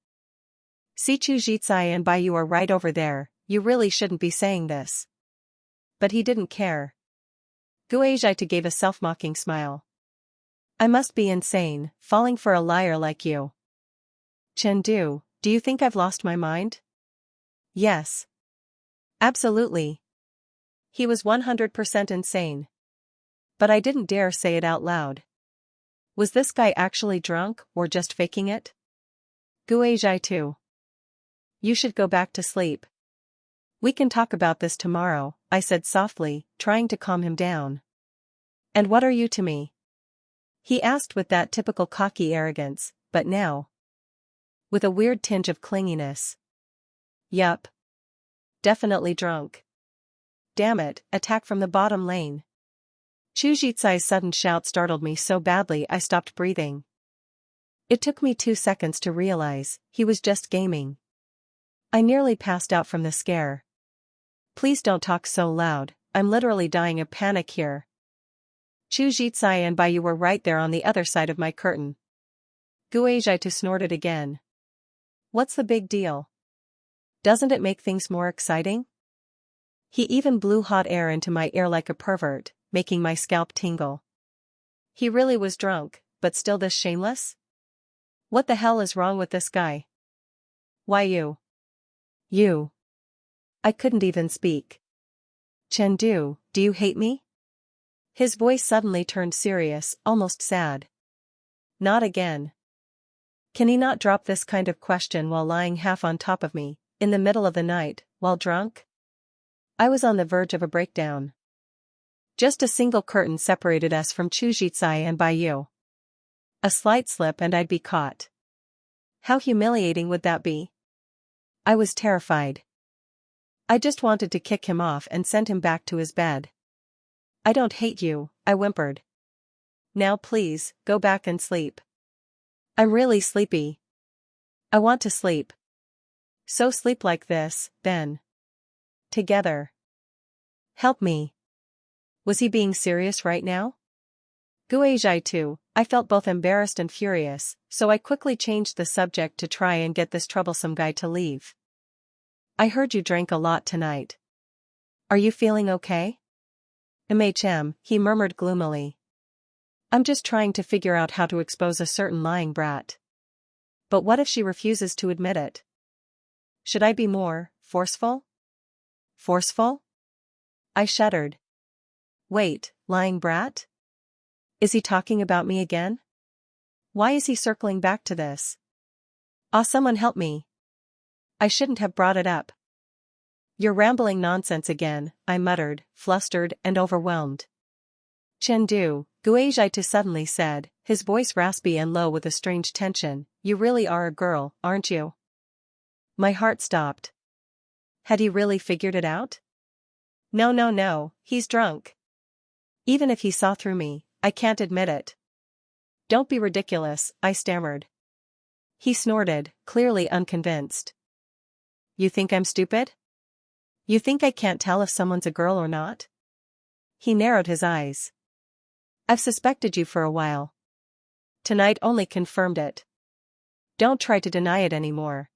Si Chujitsayan and Bai you are right over there, you really shouldn't be saying this. But he didn't care. Gui Zhantu gave a self-mocking smile. I must be insane, falling for a liar like you. Zhantu, do you think I've lost my mind? Yes. Absolutely. He was 100% insane. But I didn't dare say it out loud. Was this guy actually drunk or just faking it? Gui Zhantu. You should go back to sleep. We can talk about this tomorrow, I said softly, trying to calm him down. And what are you to me? He asked with that typical cocky arrogance, but now, with a weird tinge of clinginess. Yup. Definitely drunk. Damn it, attack from the bottom lane. Chujitsai's sudden shout startled me so badly I stopped breathing. It took me 2 seconds to realize he was just gaming. I nearly passed out from the scare. Please don't talk so loud, I'm literally dying of panic here. Chu Jitsai and Baiyu were right there on the other side of my curtain. Gui Zhantu snorted again. What's the big deal? Doesn't it make things more exciting? He even blew hot air into my ear like a pervert, making my scalp tingle. He really was drunk, but still this shameless? What the hell is wrong with this guy? Why you? You. I couldn't even speak. Chengdu, do you hate me? His voice suddenly turned serious, almost sad. Not again. Can he not drop this kind of question while lying half on top of me, in the middle of the night, while drunk? I was on the verge of a breakdown. Just a single curtain separated us from Chu Jitsai and Baiyu. A slight slip and I'd be caught. How humiliating would that be? I was terrified. I just wanted to kick him off and send him back to his bed. I don't hate you, I whimpered. Now please, go back and sleep. I'm really sleepy. I want to sleep. So sleep like this, then. Together. Help me. Was he being serious right now? Gui Zhantu, I felt both embarrassed and furious, so I quickly changed the subject to try and get this troublesome guy to leave. I heard you drank a lot tonight. Are you feeling okay? He murmured gloomily. I'm just trying to figure out how to expose a certain lying brat. But what if she refuses to admit it? Should I be more forceful? Forceful? I shuddered. Wait, lying brat? Is he talking about me again? Why is he circling back to this? Someone help me. I shouldn't have brought it up. You're rambling nonsense again, I muttered, flustered and overwhelmed. Chengdu, Gui Zhantu suddenly said, his voice raspy and low with a strange tension, you really are a girl, aren't you? My heart stopped. Had he really figured it out? No, he's drunk. Even if he saw through me, I can't admit it. Don't be ridiculous, I stammered. He snorted, clearly unconvinced. You think I'm stupid? You think I can't tell if someone's a girl or not? He narrowed his eyes. I've suspected you for a while. Tonight only confirmed it. Don't try to deny it anymore.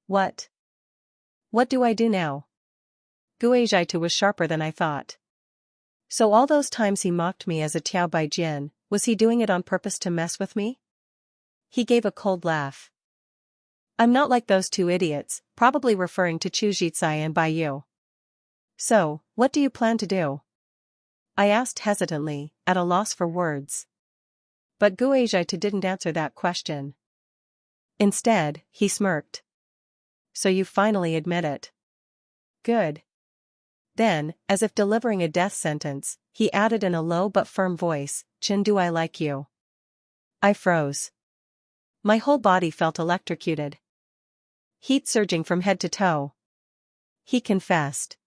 What? What do I do now? Gui Zhantu was sharper than I thought. So all those times he mocked me as a Tiao Bai Jin, was he doing it on purpose to mess with me? He gave a cold laugh. I'm not like those two idiots, probably referring to Chu Jitsai and Baiyu. So, what do you plan to do? I asked hesitantly, at a loss for words. But Gui Zhantu didn't answer that question. Instead, he smirked. So you finally admit it. Good. Then, as if delivering a death sentence, he added in a low but firm voice, Chengdu, I like you. I froze. My whole body felt electrocuted. Heat surging from head to toe. He confessed.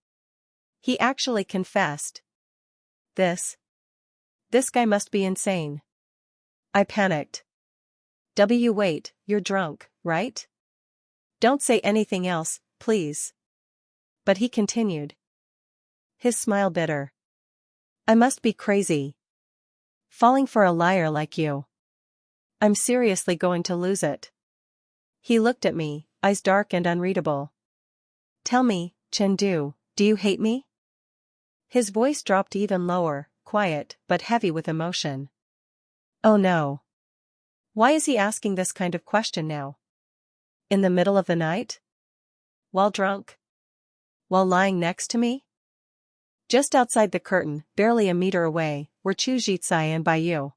He actually confessed. This guy must be insane. I panicked. Wait, you're drunk, right? Don't say anything else, please. But he continued. His smile bitter. I must be crazy. Falling for a liar like you. I'm seriously going to lose it. He looked at me, eyes dark and unreadable. Tell me, Chengdu, do you hate me? His voice dropped even lower, quiet, but heavy with emotion. Oh no. Why is he asking this kind of question now? In the middle of the night? While drunk? While lying next to me? Just outside the curtain, barely a meter away, were Chu Jitsai and Baiyu.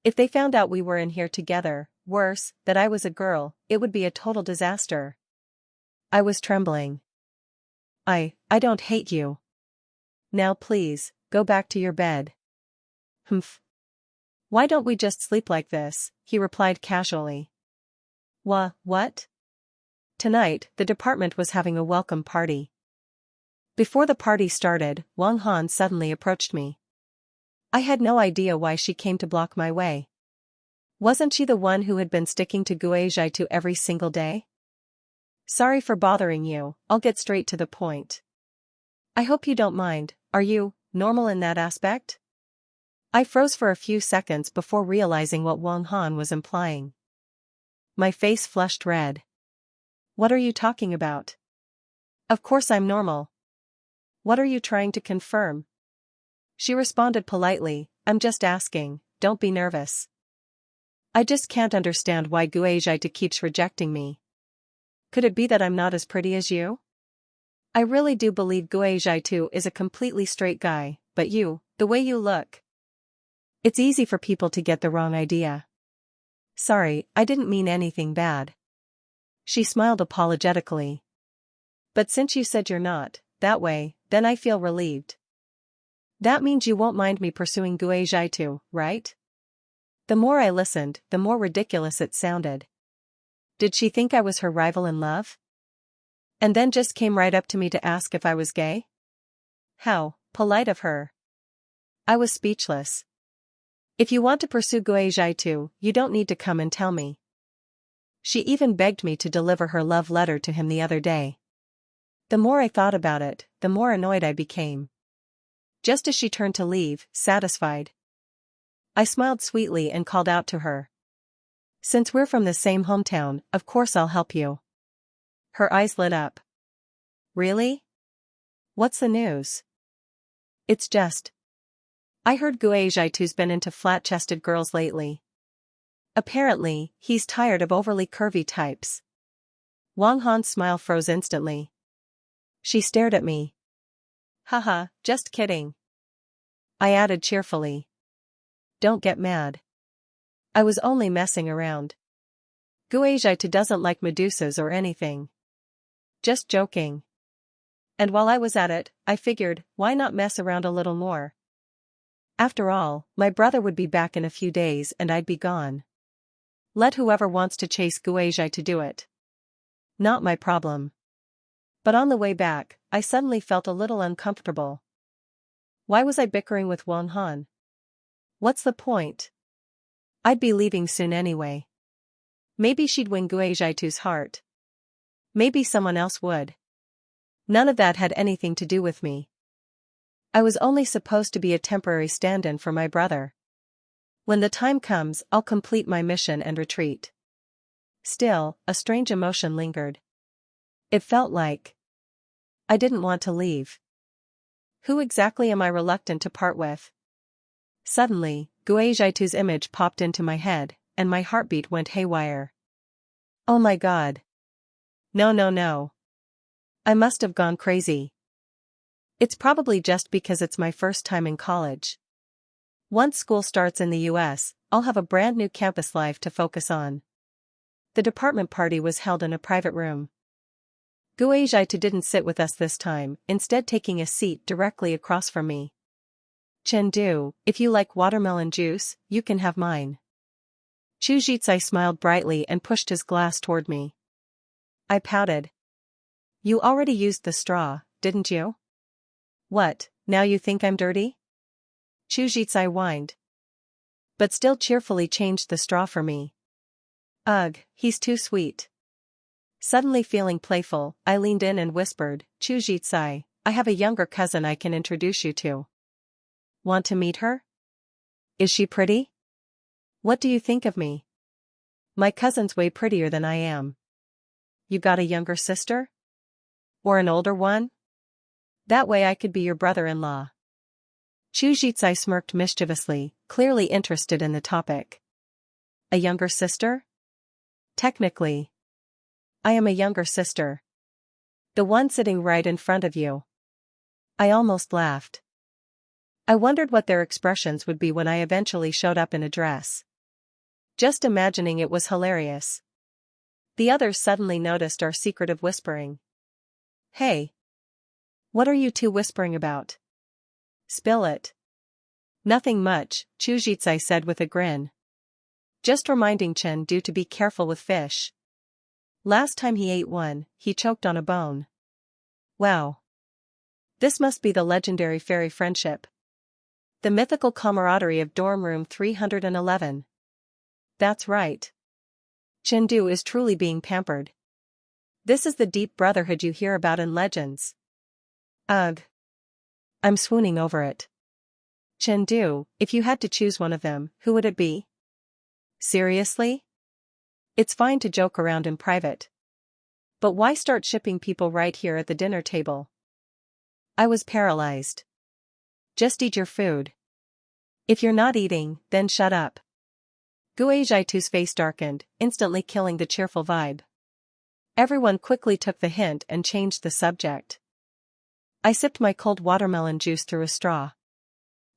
If they found out we were in here together, worse, that I was a girl, it would be a total disaster. I was trembling. I don't hate you. Now please, go back to your bed. Humph. Why don't we just sleep like this? He replied casually. What? Tonight, the department was having a welcome party. Before the party started, Wang Han suddenly approached me. I had no idea why she came to block my way. Wasn't she the one who had been sticking to Gui Zhantu every single day? Sorry for bothering you, I'll get straight to the point. I hope you don't mind, are you normal in that aspect? I froze for a few seconds before realizing what Wang Han was implying. My face flushed red. What are you talking about? Of course I'm normal. What are you trying to confirm? She responded politely, I'm just asking, don't be nervous. I just can't understand why Gui Zhantu keeps rejecting me. Could it be that I'm not as pretty as you? I really do believe Gui Zhantu is a completely straight guy, but you, the way you look. It's easy for people to get the wrong idea. Sorry, I didn't mean anything bad. She smiled apologetically. But since you said you're not that way, then I feel relieved. That means you won't mind me pursuing Gui Zhantu, right? The more I listened, the more ridiculous it sounded. Did she think I was her rival in love? And then just came right up to me to ask if I was gay? How polite of her. I was speechless. If you want to pursue Gui Zhantu, you don't need to come and tell me. She even begged me to deliver her love letter to him the other day. The more I thought about it, the more annoyed I became. Just as she turned to leave, satisfied, I smiled sweetly and called out to her. Since we're from the same hometown, of course I'll help you. Her eyes lit up. Really? What's the news? It's just. I heard Gui Zhantu's been into flat-chested girls lately. Apparently, he's tired of overly curvy types. Wang Han's smile froze instantly. She stared at me. Haha, just kidding. I added cheerfully. Don't get mad. I was only messing around. Gui Zhantu doesn't like Medusas or anything. Just joking. And while I was at it, I figured, why not mess around a little more? After all, my brother would be back in a few days and I'd be gone. Let whoever wants to chase Gui Zhantu do it. Not my problem. But on the way back, I suddenly felt a little uncomfortable. Why was I bickering with Wang Han? What's the point? I'd be leaving soon anyway. Maybe she'd win Gui Zhantu's heart. Maybe someone else would. None of that had anything to do with me. I was only supposed to be a temporary stand-in for my brother. When the time comes, I'll complete my mission and retreat. Still, a strange emotion lingered. It felt like I didn't want to leave. Who exactly am I reluctant to part with? Suddenly, Gui Zhantu's image popped into my head, and my heartbeat went haywire. Oh my God. No. I must have gone crazy. It's probably just because it's my first time in college. Once school starts in the US, I'll have a brand new campus life to focus on. The department party was held in a private room. Gui Zhantu didn't sit with us this time, instead taking a seat directly across from me. Chengdu, if you like watermelon juice, you can have mine. Chu Jitsai smiled brightly and pushed his glass toward me. I pouted. You already used the straw, didn't you? What, now you think I'm dirty? Chu Jitsai whined. But still cheerfully changed the straw for me. Ugh, he's too sweet. Suddenly feeling playful, I leaned in and whispered, Chu Jitsai, I have a younger cousin I can introduce you to. Want to meet her? Is she pretty? What do you think of me? My cousin's way prettier than I am. You got a younger sister? Or an older one? That way I could be your brother-in-law. Chu Jitsai smirked mischievously, clearly interested in the topic. A younger sister? Technically, I am a younger sister. The one sitting right in front of you. I almost laughed. I wondered what their expressions would be when I eventually showed up in a dress. Just imagining it was hilarious. The others suddenly noticed our secretive whispering. Hey! What are you two whispering about? Spill it. Nothing much, Chu Jitsai said with a grin. Just reminding Chengdu to be careful with fish. Last time he ate one, he choked on a bone. Wow. This must be the legendary fairy friendship. The mythical camaraderie of dorm room 311. That's right. Chengdu is truly being pampered. This is the deep brotherhood you hear about in legends. Ugh. I'm swooning over it. Chengdu, if you had to choose one of them, who would it be? Seriously? It's fine to joke around in private. But why start shipping people right here at the dinner table? I was paralyzed. Just eat your food. If you're not eating, then shut up. Gui Zhantu's face darkened, instantly killing the cheerful vibe. Everyone quickly took the hint and changed the subject. I sipped my cold watermelon juice through a straw.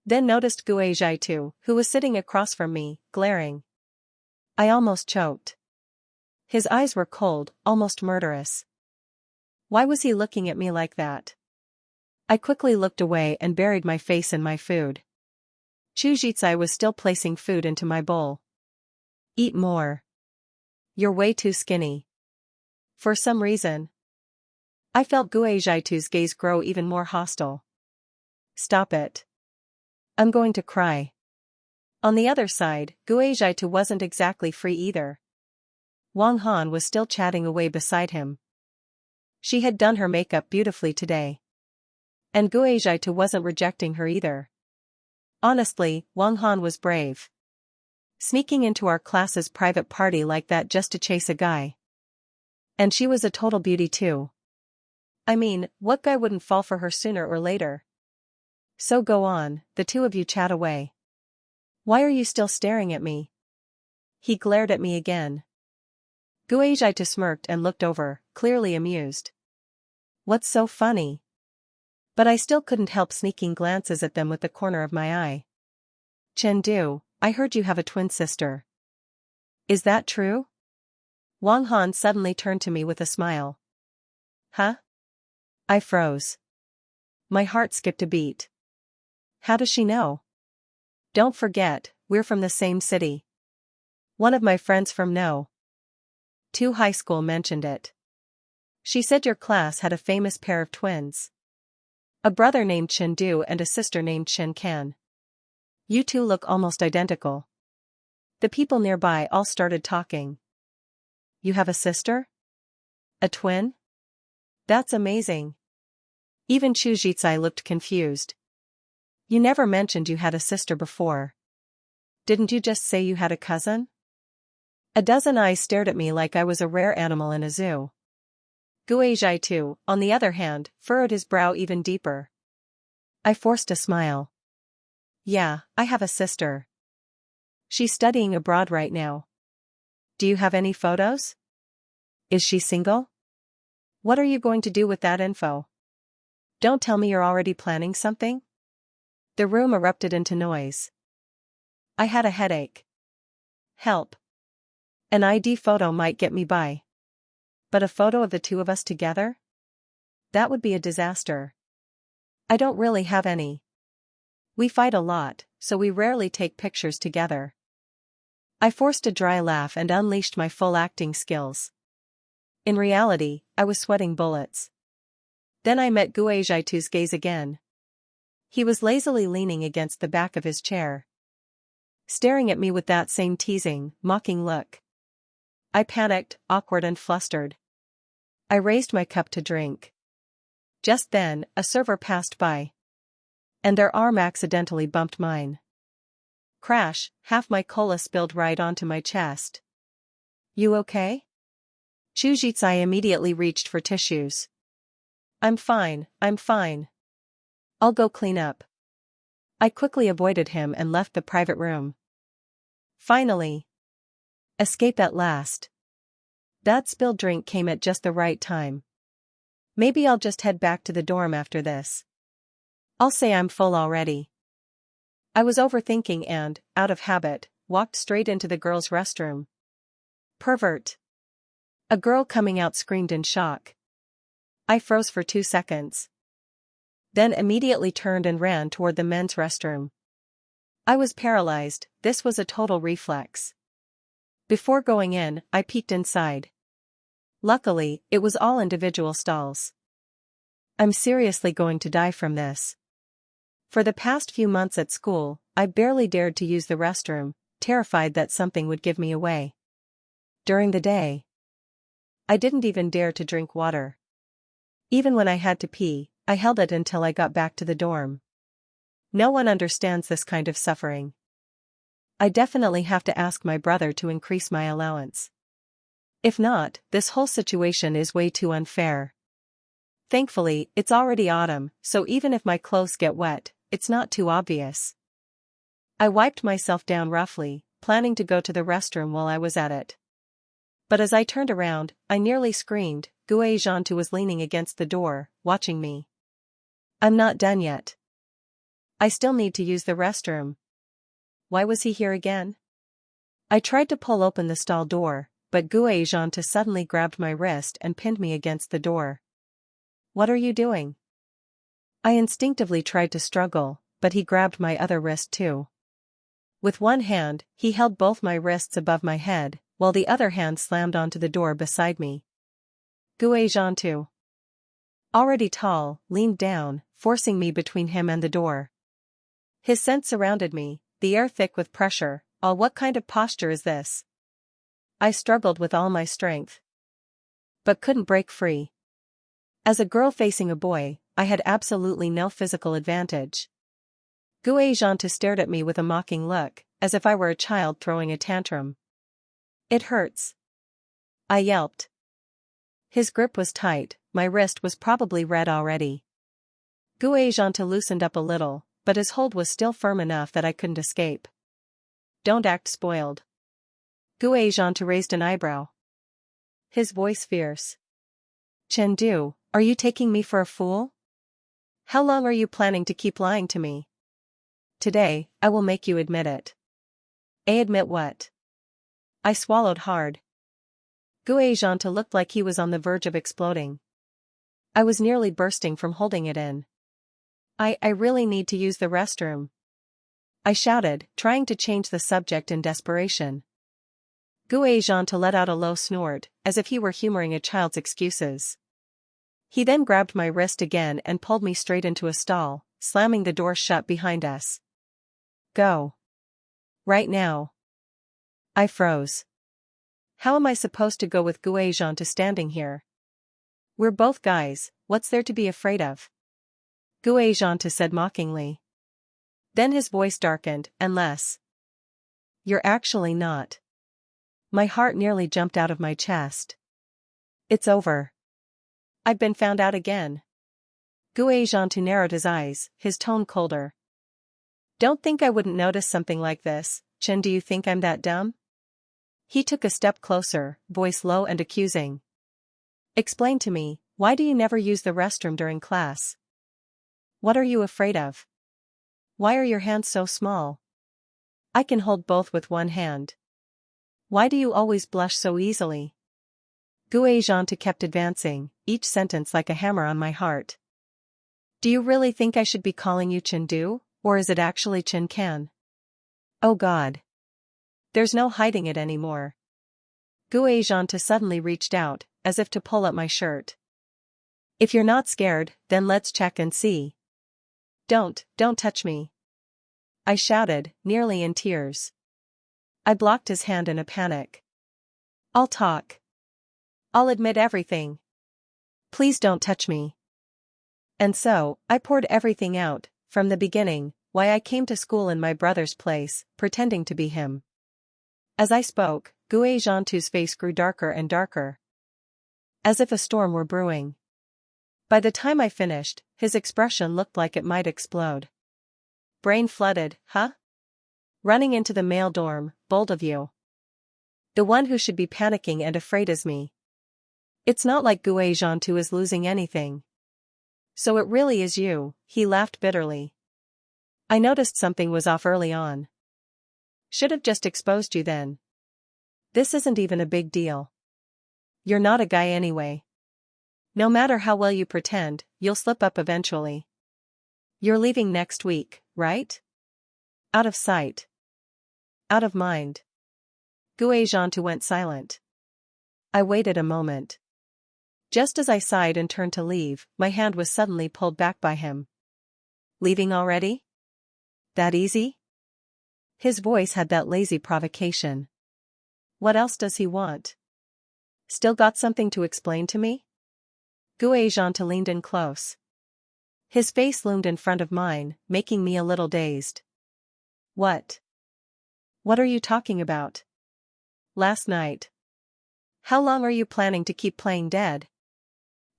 Then noticed Gui Zhantu, who was sitting across from me, glaring. I almost choked. His eyes were cold, almost murderous. Why was he looking at me like that? I quickly looked away and buried my face in my food. Chujitsai was still placing food into my bowl. Eat more. You're way too skinny. For some reason, I felt Gui Zhantu's gaze grow even more hostile. Stop it. I'm going to cry. On the other side, Gui Zhantu wasn't exactly free either. Wang Han was still chatting away beside him. She had done her makeup beautifully today. And Gui Zhantu wasn't rejecting her either. Honestly, Wang Han was brave. Sneaking into our class's private party like that just to chase a guy. And she was a total beauty too. I mean, what guy wouldn't fall for her sooner or later? So go on, the two of you chat away. Why are you still staring at me? He glared at me again. Gui Zhantu smirked and looked over, clearly amused. What's so funny? But I still couldn't help sneaking glances at them with the corner of my eye. Chengdu, I heard you have a twin sister. Is that true? Wang Han suddenly turned to me with a smile. Huh? I froze. My heart skipped a beat. How does she know? Don't forget, we're from the same city. One of my friends from No. 2 high school mentioned it. She said your class had a famous pair of twins. A brother named Chengdu and a sister named Chen Kan. You two look almost identical. The people nearby all started talking. You have a sister? A twin? That's amazing. Even Chu Jitsai looked confused. You never mentioned you had a sister before. Didn't you just say you had a cousin? A dozen eyes stared at me like I was a rare animal in a zoo. Gui Zhantu, on the other hand, furrowed his brow even deeper. I forced a smile. Yeah, I have a sister. She's studying abroad right now. Do you have any photos? Is she single? What are you going to do with that info? Don't tell me you're already planning something? The room erupted into noise. I had a headache. Help. An ID photo might get me by. But a photo of the two of us together? That would be a disaster. I don't really have any. We fight a lot, so we rarely take pictures together. I forced a dry laugh and unleashed my full acting skills. In reality, I was sweating bullets. Then I met Gui Zhantu's gaze again. He was lazily leaning against the back of his chair, staring at me with that same teasing, mocking look. I panicked, awkward and flustered. I raised my cup to drink. Just then, a server passed by. And their arm accidentally bumped mine. Crash, half my cola spilled right onto my chest. You okay? Chu Jitsai immediately reached for tissues. I'm fine. I'll go clean up. I quickly avoided him and left the private room. Finally. Escape at last. That spilled drink came at just the right time. Maybe I'll just head back to the dorm after this. I'll say I'm full already. I was overthinking and, out of habit, walked straight into the girls' restroom. Pervert. A girl coming out screamed in shock. I froze for 2 seconds. Then immediately turned and ran toward the men's restroom. I was paralyzed, this was a total reflex. Before going in, I peeked inside. Luckily, it was all individual stalls. I'm seriously going to die from this. For the past few months at school, I barely dared to use the restroom, terrified that something would give me away. During the day, I didn't even dare to drink water. Even when I had to pee, I held it until I got back to the dorm. No one understands this kind of suffering. I definitely have to ask my brother to increase my allowance. If not, this whole situation is way too unfair. Thankfully, it's already autumn, so even if my clothes get wet, it's not too obvious. I wiped myself down roughly, planning to go to the restroom while I was at it. But as I turned around, I nearly screamed. Gui Zhantu was leaning against the door, watching me. I'm not done yet. I still need to use the restroom. Why was he here again? I tried to pull open the stall door, but Gui Zhantu suddenly grabbed my wrist and pinned me against the door. What are you doing? I instinctively tried to struggle, but he grabbed my other wrist too. With one hand, he held both my wrists above my head, while the other hand slammed onto the door beside me. Gui Zhantu, already tall, leaned down, forcing me between him and the door. His scent surrounded me, the air thick with pressure. Oh, what kind of posture is this? I struggled with all my strength, but couldn't break free. As a girl facing a boy, I had absolutely no physical advantage. Gui Zhantu stared at me with a mocking look, as if I were a child throwing a tantrum. It hurts, I yelped. His grip was tight, my wrist was probably red already. Gui Zhantu loosened up a little, but his hold was still firm enough that I couldn't escape. Don't act spoiled. Gui Zhantu raised an eyebrow, his voice fierce. Chengdu, are you taking me for a fool? How long are you planning to keep lying to me? Today, I will make you admit it. Admit what? I swallowed hard. Gui Zhantu looked like he was on the verge of exploding. I was nearly bursting from holding it in. I really need to use the restroom, I shouted, trying to change the subject in desperation. Gui Zhantu let out a low snort, as if he were humoring a child's excuses. He then grabbed my wrist again and pulled me straight into a stall, slamming the door shut behind us. Go. Right now. I froze. How am I supposed to go with Gui Zhantu standing here? We're both guys, what's there to be afraid of? Gui Zhantu said mockingly. Then his voice darkened, unless. You're actually not. My heart nearly jumped out of my chest. It's over. I've been found out again. Gui Zhantu narrowed his eyes, his tone colder. Don't think I wouldn't notice something like this, Chen. Do you think I'm that dumb? He took a step closer, voice low and accusing. Explain to me, why do you never use the restroom during class? What are you afraid of? Why are your hands so small? I can hold both with one hand. Why do you always blush so easily? Gui Zhantu kept advancing, each sentence like a hammer on my heart. Do you really think I should be calling you Chengdu, or is it actually Chen Can? Oh God. There's no hiding it anymore. Gui Zhantu suddenly reached out, as if to pull up my shirt. If you're not scared, then let's check and see. Don't touch me, I shouted, nearly in tears. I blocked his hand in a panic. I'll talk. I'll admit everything. Please don't touch me. And so, I poured everything out, from the beginning, why I came to school in my brother's place, pretending to be him. As I spoke, Gui Zhantu's face grew darker and darker, as if a storm were brewing. By the time I finished, his expression looked like it might explode. Brain flooded, huh? Running into the male dorm, bold of you. The one who should be panicking and afraid is me. It's not like Gui Zhantu is losing anything. So it really is you, he laughed bitterly. I noticed something was off early on. Should have just exposed you then. This isn't even a big deal. You're not a guy anyway. No matter how well you pretend, you'll slip up eventually. You're leaving next week, right? Out of sight. Out of mind. Gui Zhantu went silent. I waited a moment. Just as I sighed and turned to leave, my hand was suddenly pulled back by him. Leaving already? That easy? His voice had that lazy provocation. What else does he want? Still got something to explain to me? Gui Zhantu leaned in close. His face loomed in front of mine, making me a little dazed. What? What are you talking about? Last night. How long are you planning to keep playing dead?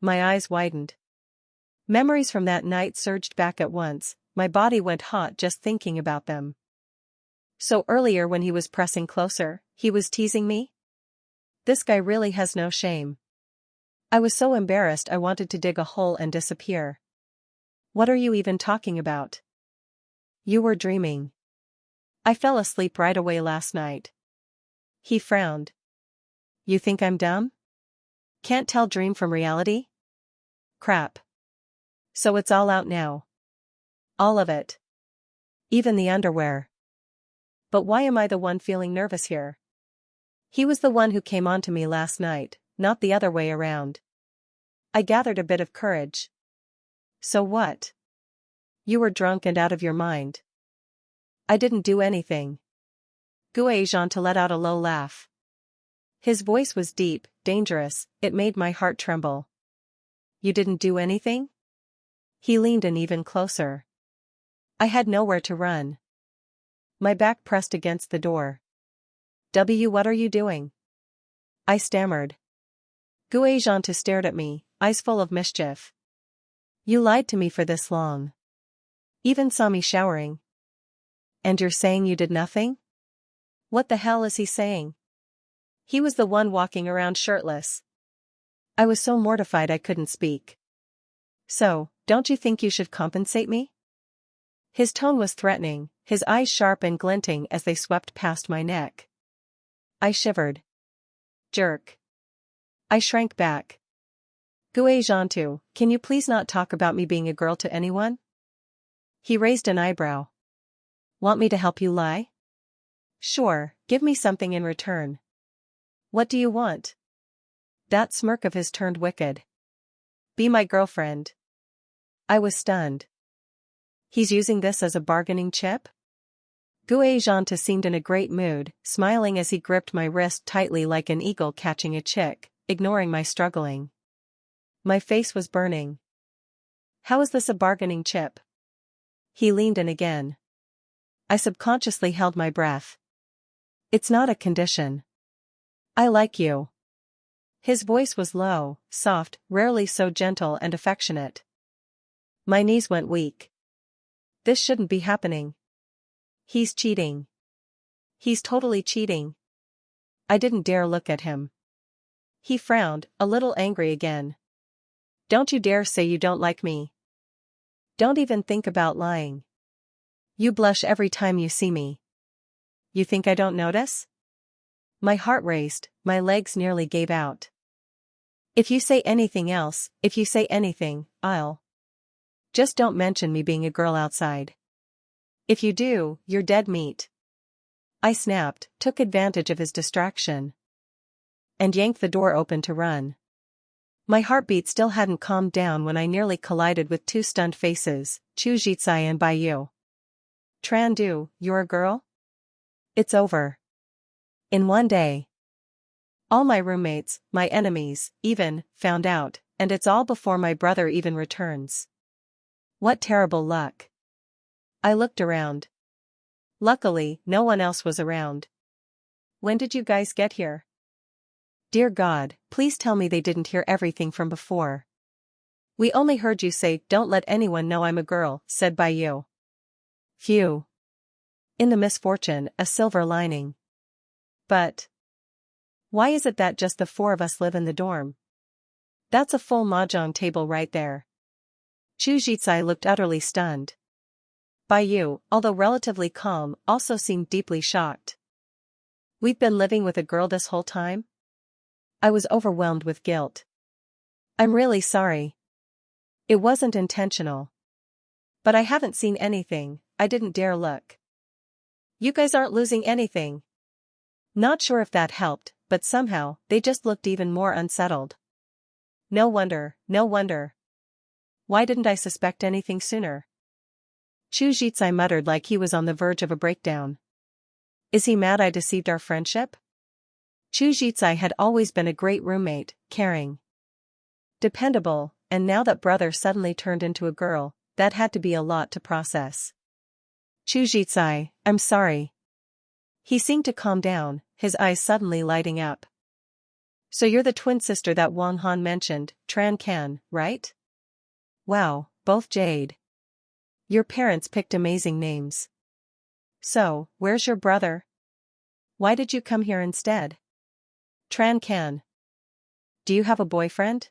My eyes widened. Memories from that night surged back at once, my body went hot just thinking about them. So earlier when he was pressing closer, he was teasing me? This guy really has no shame. I was so embarrassed I wanted to dig a hole and disappear. What are you even talking about? You were dreaming. I fell asleep right away last night. He frowned. You think I'm dumb? Can't tell dream from reality? Crap. So it's all out now. All of it. Even the underwear. But why am I the one feeling nervous here? He was the one who came on to me last night, not the other way around. I gathered a bit of courage. So what? You were drunk and out of your mind. I didn't do anything. Gui Zhantu let out a low laugh. His voice was deep, dangerous, it made my heart tremble. You didn't do anything? He leaned in even closer. I had nowhere to run. My back pressed against the door. What are you doing? I stammered. Gui Zhantu stared at me, eyes full of mischief. You lied to me for this long. Even saw me showering. And you're saying you did nothing? What the hell is he saying? He was the one walking around shirtless. I was so mortified I couldn't speak. So, don't you think you should compensate me? His tone was threatening, his eyes sharp and glinting as they swept past my neck. I shivered. Jerk. I shrank back. Gui Zhantu, can you please not talk about me being a girl to anyone? He raised an eyebrow. Want me to help you lie? Sure, give me something in return. What do you want? That smirk of his turned wicked. Be my girlfriend. I was stunned. He's using this as a bargaining chip? Gui Zhantu seemed in a great mood, smiling as he gripped my wrist tightly like an eagle catching a chick, ignoring my struggling. My face was burning. How is this a bargaining chip? He leaned in again. I subconsciously held my breath. It's not a condition. I like you. His voice was low, soft, rarely so gentle and affectionate. My knees went weak. This shouldn't be happening. He's cheating. He's totally cheating. I didn't dare look at him. He frowned, a little angry again. Don't you dare say you don't like me. Don't even think about lying. You blush every time you see me. You think I don't notice? My heart raced, my legs nearly gave out. If you say anything else, if you say anything, I'll. Just don't mention me being a girl outside. If you do, you're dead meat. I snapped, took advantage of his distraction, and yanked the door open to run. My heartbeat still hadn't calmed down when I nearly collided with two stunned faces, Chu Jitsai and Baiyu. Tran Du, you're a girl? It's over. In one day. All my roommates, my enemies, even, found out, and it's all before my brother even returns. What terrible luck. I looked around. Luckily, no one else was around. When did you guys get here? Dear God, please tell me they didn't hear everything from before. We only heard you say, don't let anyone know I'm a girl, said Baiyu. Phew. In the misfortune, a silver lining. But why is it that just the four of us live in the dorm? That's a full mahjong table right there. Chu Jitsai looked utterly stunned. Baiyu, although relatively calm, also seemed deeply shocked. We've been living with a girl this whole time? I was overwhelmed with guilt. I'm really sorry. It wasn't intentional. But I haven't seen anything, I didn't dare look. You guys aren't losing anything. Not sure if that helped, but somehow, they just looked even more unsettled. No wonder, no wonder. Why didn't I suspect anything sooner? Chu Jitsai muttered like he was on the verge of a breakdown. Is he mad I deceived our friendship? Chu Jitsai had always been a great roommate, caring, dependable, and now that brother suddenly turned into a girl, that had to be a lot to process. Chujitsai, I'm sorry. He seemed to calm down, his eyes suddenly lighting up. So you're the twin sister that Wang Han mentioned, Tran Can, right? Wow, both Jade. Your parents picked amazing names. So, where's your brother? Why did you come here instead? Tran Can. Do you have a boyfriend?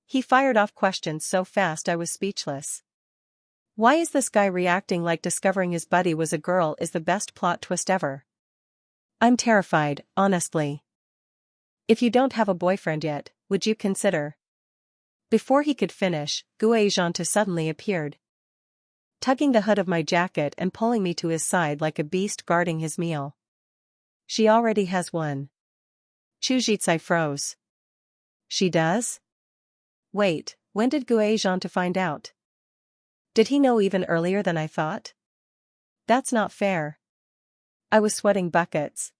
He fired off questions so fast I was speechless. Why is this guy reacting like discovering his buddy was a girl is the best plot twist ever? I'm terrified, honestly. If you don't have a boyfriend yet, would you consider? Before he could finish, Gui Zhantu suddenly appeared, tugging the hood of my jacket and pulling me to his side like a beast guarding his meal. She already has one. Chujitsai froze. She does? Wait, when did Gui Zhantu find out? Did he know even earlier than I thought? That's not fair. I was sweating buckets.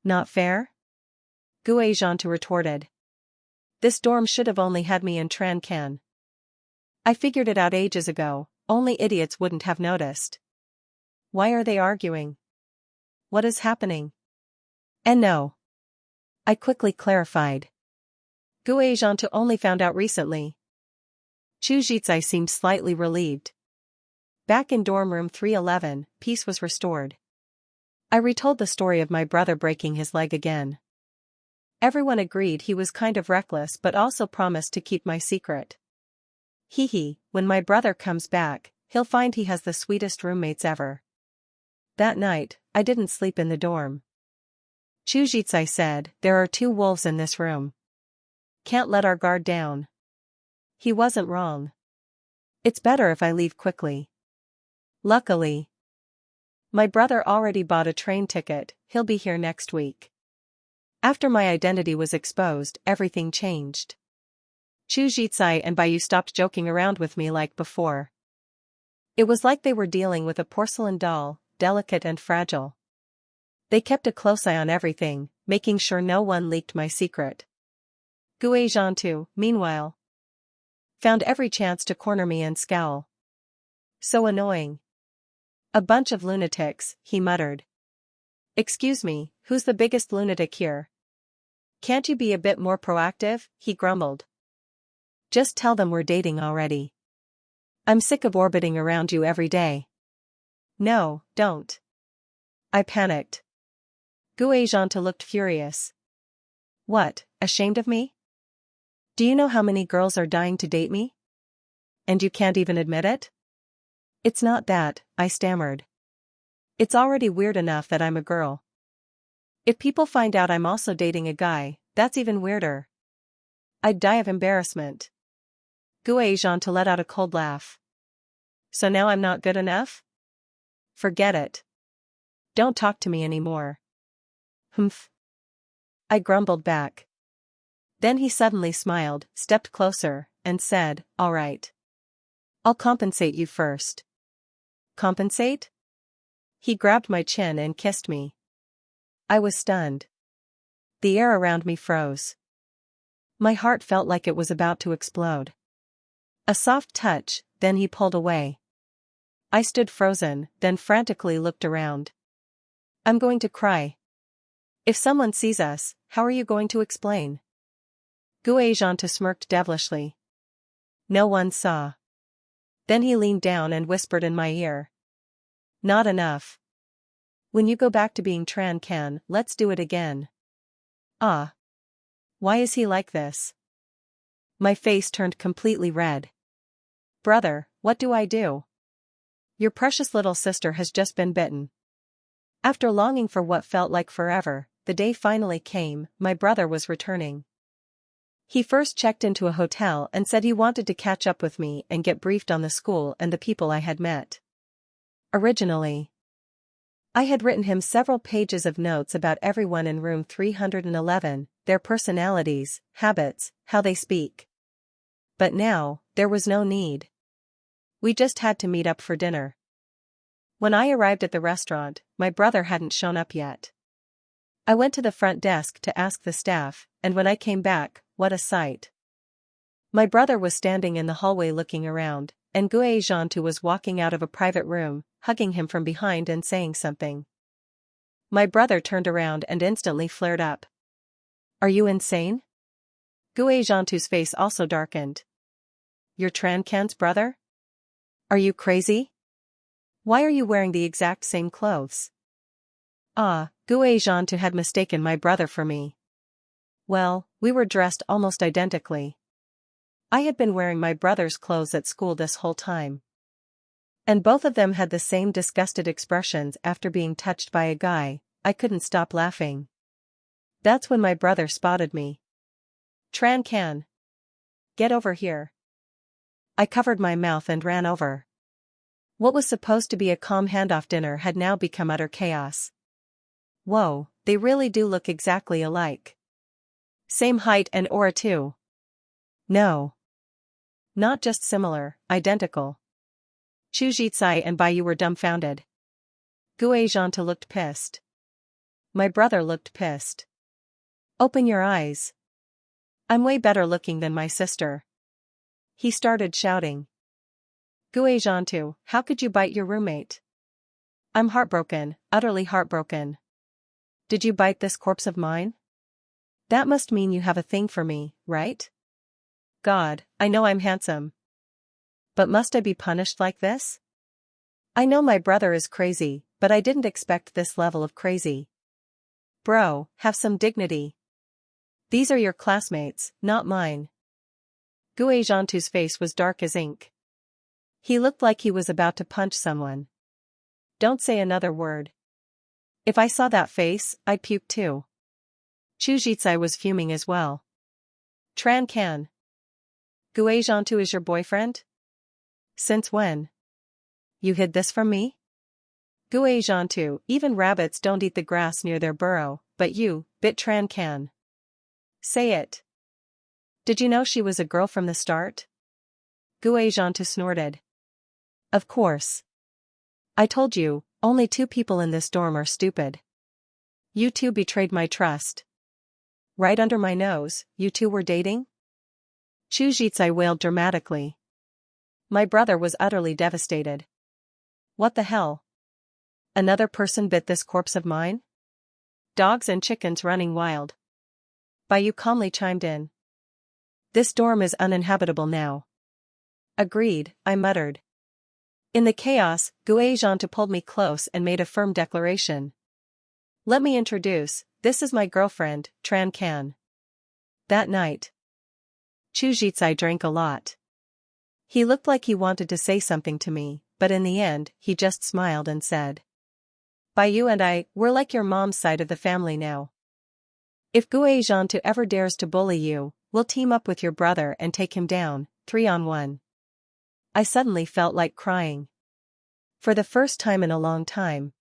Not fair? Gui Zhantu retorted. This dorm should have only had me and Tran Can. I figured it out ages ago, only idiots wouldn't have noticed. Why are they arguing? What is happening? And no. I quickly clarified. Gui Zhantu only found out recently. Chujitsai seemed slightly relieved. Back in dorm room 311, peace was restored. I retold the story of my brother breaking his leg again. Everyone agreed he was kind of reckless but also promised to keep my secret. Hee, when my brother comes back, he'll find he has the sweetest roommates ever. That night, I didn't sleep in the dorm. Chujitsai said, there are 2 wolves in this room. Can't let our guard down. He wasn't wrong. It's better if I leave quickly. Luckily, my brother already bought a train ticket, he'll be here next week. After my identity was exposed, everything changed. Chujitsai and Bayu stopped joking around with me like before. It was like they were dealing with a porcelain doll, delicate and fragile. They kept a close eye on everything, making sure no one leaked my secret. Gui Zhantu, meanwhile, found every chance to corner me and scowl. So annoying. A bunch of lunatics, he muttered. Excuse me, who's the biggest lunatic here? Can't you be a bit more proactive? He grumbled. Just tell them we're dating already. I'm sick of orbiting around you every day. No, don't. I panicked. Gui Zhantu looked furious. What, ashamed of me? Do you know how many girls are dying to date me? And you can't even admit it? It's not that, I stammered. It's already weird enough that I'm a girl. If people find out I'm also dating a guy, that's even weirder. I'd die of embarrassment. Gui Zhantu let out a cold laugh. So now I'm not good enough? Forget it. Don't talk to me anymore. Humph. I grumbled back. Then he suddenly smiled, stepped closer, and said, all right. I'll compensate you first. Compensate? He grabbed my chin and kissed me. I was stunned. The air around me froze. My heart felt like it was about to explode. A soft touch, then he pulled away. I stood frozen, then frantically looked around. I'm going to cry. If someone sees us, how are you going to explain? Gui Zhantu smirked devilishly. No one saw. Then he leaned down and whispered in my ear. Not enough. When you go back to being Tran Can, let's do it again. Ah. Why is he like this? My face turned completely red. Brother, what do I do? Your precious little sister has just been bitten. After longing for what felt like forever, the day finally came, my brother was returning. He first checked into a hotel and said he wanted to catch up with me and get briefed on the school and the people I had met. Originally, I had written him several pages of notes about everyone in room 311, their personalities, habits, how they speak. But now, there was no need. We just had to meet up for dinner. When I arrived at the restaurant, my brother hadn't shown up yet. I went to the front desk to ask the staff, and when I came back, what a sight. My brother was standing in the hallway looking around, and Gui Zhantu was walking out of a private room, hugging him from behind and saying something. My brother turned around and instantly flared up. Are you insane? Gui Zhantu's face also darkened. You're Tran Can's brother? Are you crazy? Why are you wearing the exact same clothes? Gui Zhantu had mistaken my brother for me. Well, we were dressed almost identically. I had been wearing my brother's clothes at school this whole time. And both of them had the same disgusted expressions after being touched by a guy. I couldn't stop laughing. That's when my brother spotted me. Tran Can. Get over here. I covered my mouth and ran over. What was supposed to be a calm handoff dinner had now become utter chaos. Whoa, they really do look exactly alike. Same height and aura too. No. Not just similar, identical. Chu Jitsai and Baiyu were dumbfounded. Gui Zhantu looked pissed. My brother looked pissed. Open your eyes. I'm way better looking than my sister. He started shouting. Gui Zhantu, how could you bite your roommate? I'm heartbroken, utterly heartbroken. Did you bite this corpse of mine? That must mean you have a thing for me, right? God, I know I'm handsome. But must I be punished like this? I know my brother is crazy, but I didn't expect this level of crazy. Bro, have some dignity. These are your classmates, not mine. Gui Zhantu's face was dark as ink. He looked like he was about to punch someone. Don't say another word. If I saw that face, I'd puke too. Chu Jitsai was fuming as well. Tran Can. Gui Zhantu is your boyfriend? Since when? You hid this from me? Gui Zhantu, even rabbits don't eat the grass near their burrow, but you, bit Tran Can. Say it. Did you know she was a girl from the start? Gui Zhantu snorted. Of course. I told you, only 2 people in this dorm are stupid. You two betrayed my trust. Right under my nose, you two were dating? Chu Jitsai wailed dramatically. My brother was utterly devastated. What the hell? Another person bit this corpse of mine? Dogs and chickens running wild. Baiyu calmly chimed in. This dorm is uninhabitable now. Agreed, I muttered. In the chaos, Gui Zhantu pulled me close and made a firm declaration. Let me introduce, this is my girlfriend, Tran Can. That night, Chu Jitsai drank a lot. He looked like he wanted to say something to me, but in the end, he just smiled and said. Baiyu and I, we're like your mom's side of the family now. If Gui Zhantu ever dares to bully you, we'll team up with your brother and take him down, 3-on-1. I suddenly felt like crying. For the first time in a long time,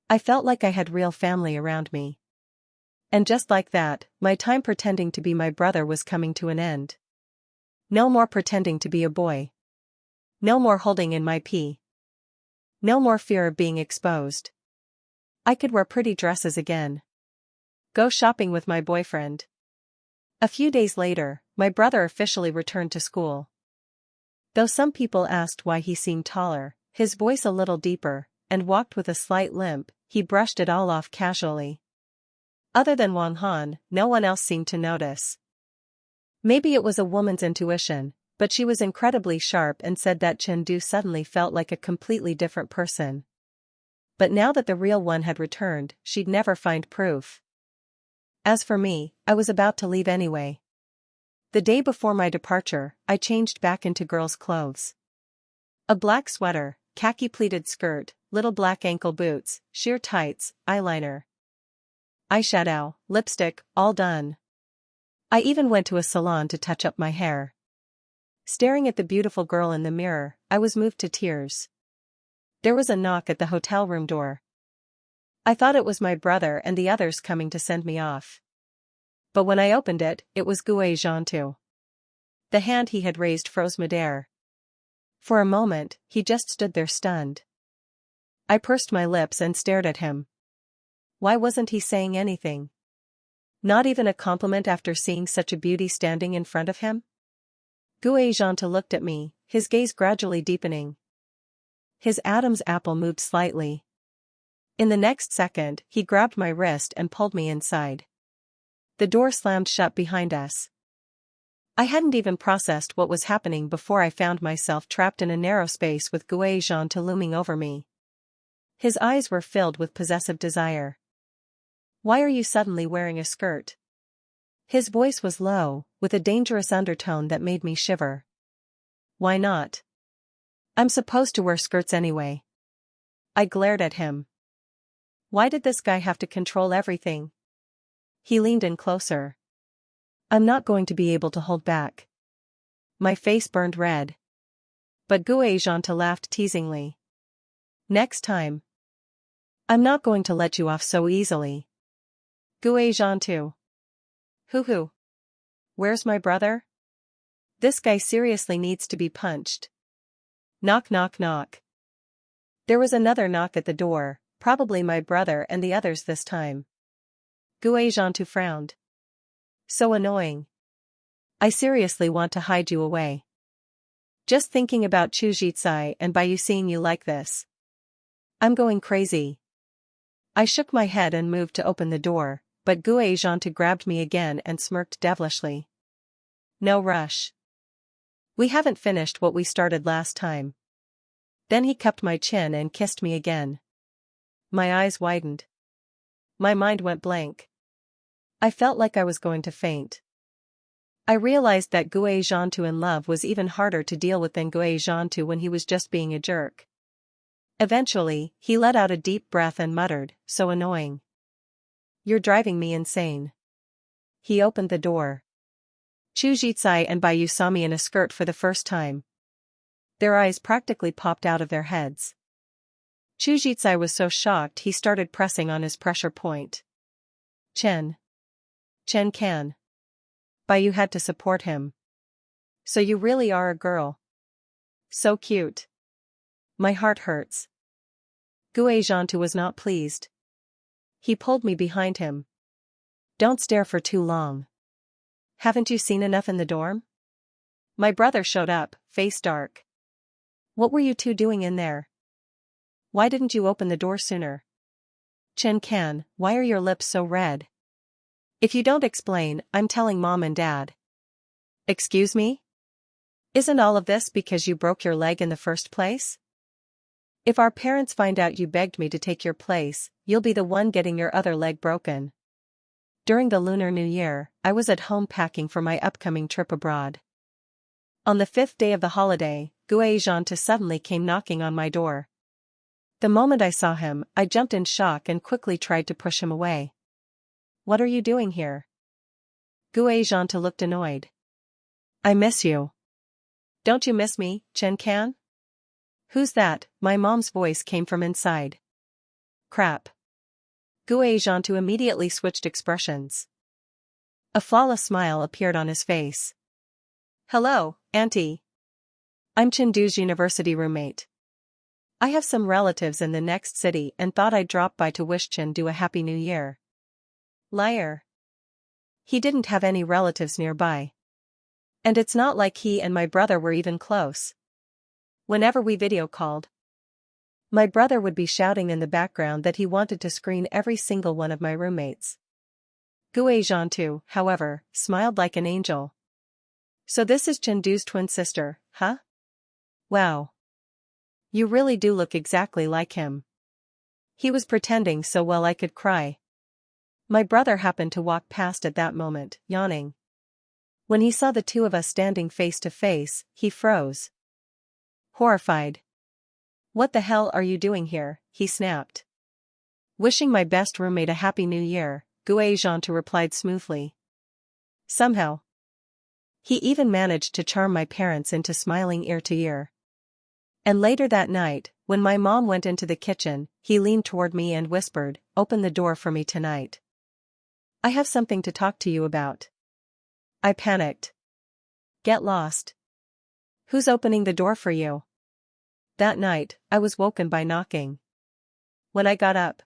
I felt like I had real family around me. And just like that, my time pretending to be my brother was coming to an end. No more pretending to be a boy. No more holding in my pee. No more fear of being exposed. I could wear pretty dresses again. Go shopping with my boyfriend. A few days later, my brother officially returned to school. Though some people asked why he seemed taller, his voice a little deeper, and walked with a slight limp, he brushed it all off casually. Other than Wang Han, no one else seemed to notice. Maybe it was a woman's intuition, but she was incredibly sharp and said that Chengdu suddenly felt like a completely different person. But now that the real one had returned, she'd never find proof. As for me, I was about to leave anyway. The day before my departure, I changed back into girls' clothes. A black sweater, khaki pleated skirt, little black ankle boots, sheer tights, eyeliner, eyeshadow, lipstick, all done. I even went to a salon to touch up my hair. Staring at the beautiful girl in the mirror, I was moved to tears. There was a knock at the hotel room door. I thought it was my brother and the others coming to send me off. But when I opened it, it was Gui Zhantu. The hand he had raised froze midair. For a moment, he just stood there stunned. I pursed my lips and stared at him. Why wasn't he saying anything? Not even a compliment after seeing such a beauty standing in front of him? Gui Zhantu looked at me, his gaze gradually deepening. His Adam's apple moved slightly. In the next second, he grabbed my wrist and pulled me inside. The door slammed shut behind us. I hadn't even processed what was happening before I found myself trapped in a narrow space with Gui Zhantu looming over me. His eyes were filled with possessive desire. "Why are you suddenly wearing a skirt?" His voice was low, with a dangerous undertone that made me shiver. "Why not? I'm supposed to wear skirts anyway." I glared at him. Why did this guy have to control everything? He leaned in closer. "I'm not going to be able to hold back." My face burned red. But Gui Zhantu laughed teasingly. "Next time. I'm not going to let you off so easily." Gui Zhantu. Hoo-hoo. Where's my brother? This guy seriously needs to be punched. Knock knock knock. There was another knock at the door, probably my brother and the others this time. Gui Zhantu frowned. So annoying. I seriously want to hide you away. Just thinking about Chujitsai and by you seeing you like this. I'm going crazy. I shook my head and moved to open the door, but Gui Zhantu grabbed me again and smirked devilishly. No rush. We haven't finished what we started last time. Then he cupped my chin and kissed me again. My eyes widened. My mind went blank. I felt like I was going to faint. I realized that Gui Zhantu in love was even harder to deal with than Gui Zhantu when he was just being a jerk. Eventually, he let out a deep breath and muttered, "So annoying. You're driving me insane." He opened the door. Chujitsai and Baiyu saw me in a skirt for the first time. Their eyes practically popped out of their heads. Chujitsai was so shocked he started pressing on his pressure point. Chen can. Baiyu had to support him. So you really are a girl. So cute. My heart hurts. Gui Zhantu was not pleased. He pulled me behind him. Don't stare for too long. Haven't you seen enough in the dorm? My brother showed up, face dark. What were you two doing in there? Why didn't you open the door sooner? Chen can, why are your lips so red? If you don't explain, I'm telling Mom and Dad. Excuse me? Isn't all of this because you broke your leg in the first place? If our parents find out you begged me to take your place, you'll be the one getting your other leg broken. During the Lunar New Year, I was at home packing for my upcoming trip abroad. On the 5th day of the holiday, Gui Zhantu suddenly came knocking on my door. The moment I saw him, I jumped in shock and quickly tried to push him away. What are you doing here? Gui Zhantu looked annoyed. I miss you. Don't you miss me, Chen can? Who's that? My mom's voice came from inside. Crap. Gui Zhantu immediately switched expressions. A flawless smile appeared on his face. Hello, Auntie. I'm Chengdu's university roommate. I have some relatives in the next city and thought I'd drop by to wish Chengdu a happy new year. Liar. He didn't have any relatives nearby. And it's not like he and my brother were even close. Whenever we video called, my brother would be shouting in the background that he wanted to screen every single one of my roommates. Gui Zhantu, however, smiled like an angel. So this is Chengdu's twin sister, huh? Wow. You really do look exactly like him. He was pretending so well I could cry. My brother happened to walk past at that moment, yawning. When he saw the two of us standing face to face, he froze. Horrified. What the hell are you doing here? He snapped. Wishing my best roommate a happy new year, Gui Zhantu replied smoothly. Somehow. He even managed to charm my parents into smiling ear to ear. And later that night, when my mom went into the kitchen, he leaned toward me and whispered, "Open the door for me tonight. I have something to talk to you about." I panicked. Get lost. Who's opening the door for you? That night, I was woken by knocking. When I got up,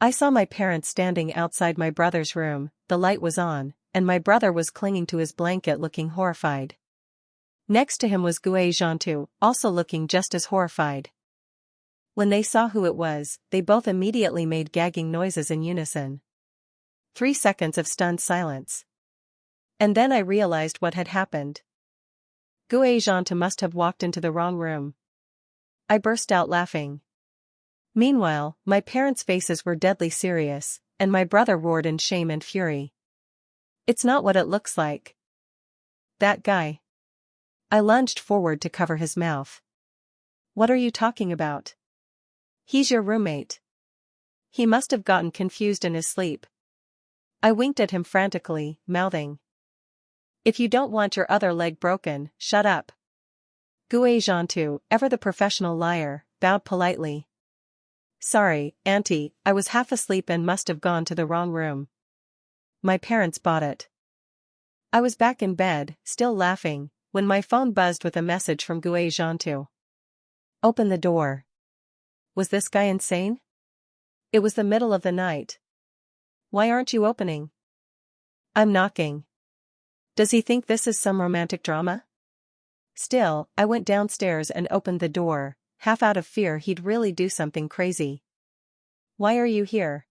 I saw my parents standing outside my brother's room, the light was on, and my brother was clinging to his blanket looking horrified. Next to him was Gui Zhantu, also looking just as horrified. When they saw who it was, they both immediately made gagging noises in unison. 3 seconds of stunned silence. And then I realized what had happened. Gui Zhantu must have walked into the wrong room. I burst out laughing. Meanwhile, my parents' faces were deadly serious, and my brother roared in shame and fury. It's not what it looks like. That guy. I lunged forward to cover his mouth. What are you talking about? He's your roommate. He must have gotten confused in his sleep. I winked at him frantically, mouthing. If you don't want your other leg broken, shut up. Gui Zhantu, ever the professional liar, bowed politely. Sorry, Auntie, I was half asleep and must have gone to the wrong room. My parents bought it. I was back in bed, still laughing, when my phone buzzed with a message from Gui Zhantu. Open the door. Was this guy insane? It was the middle of the night. Why aren't you opening? I'm knocking. Does he think this is some romantic drama? Still, I went downstairs and opened the door, half out of fear he'd really do something crazy. Why are you here?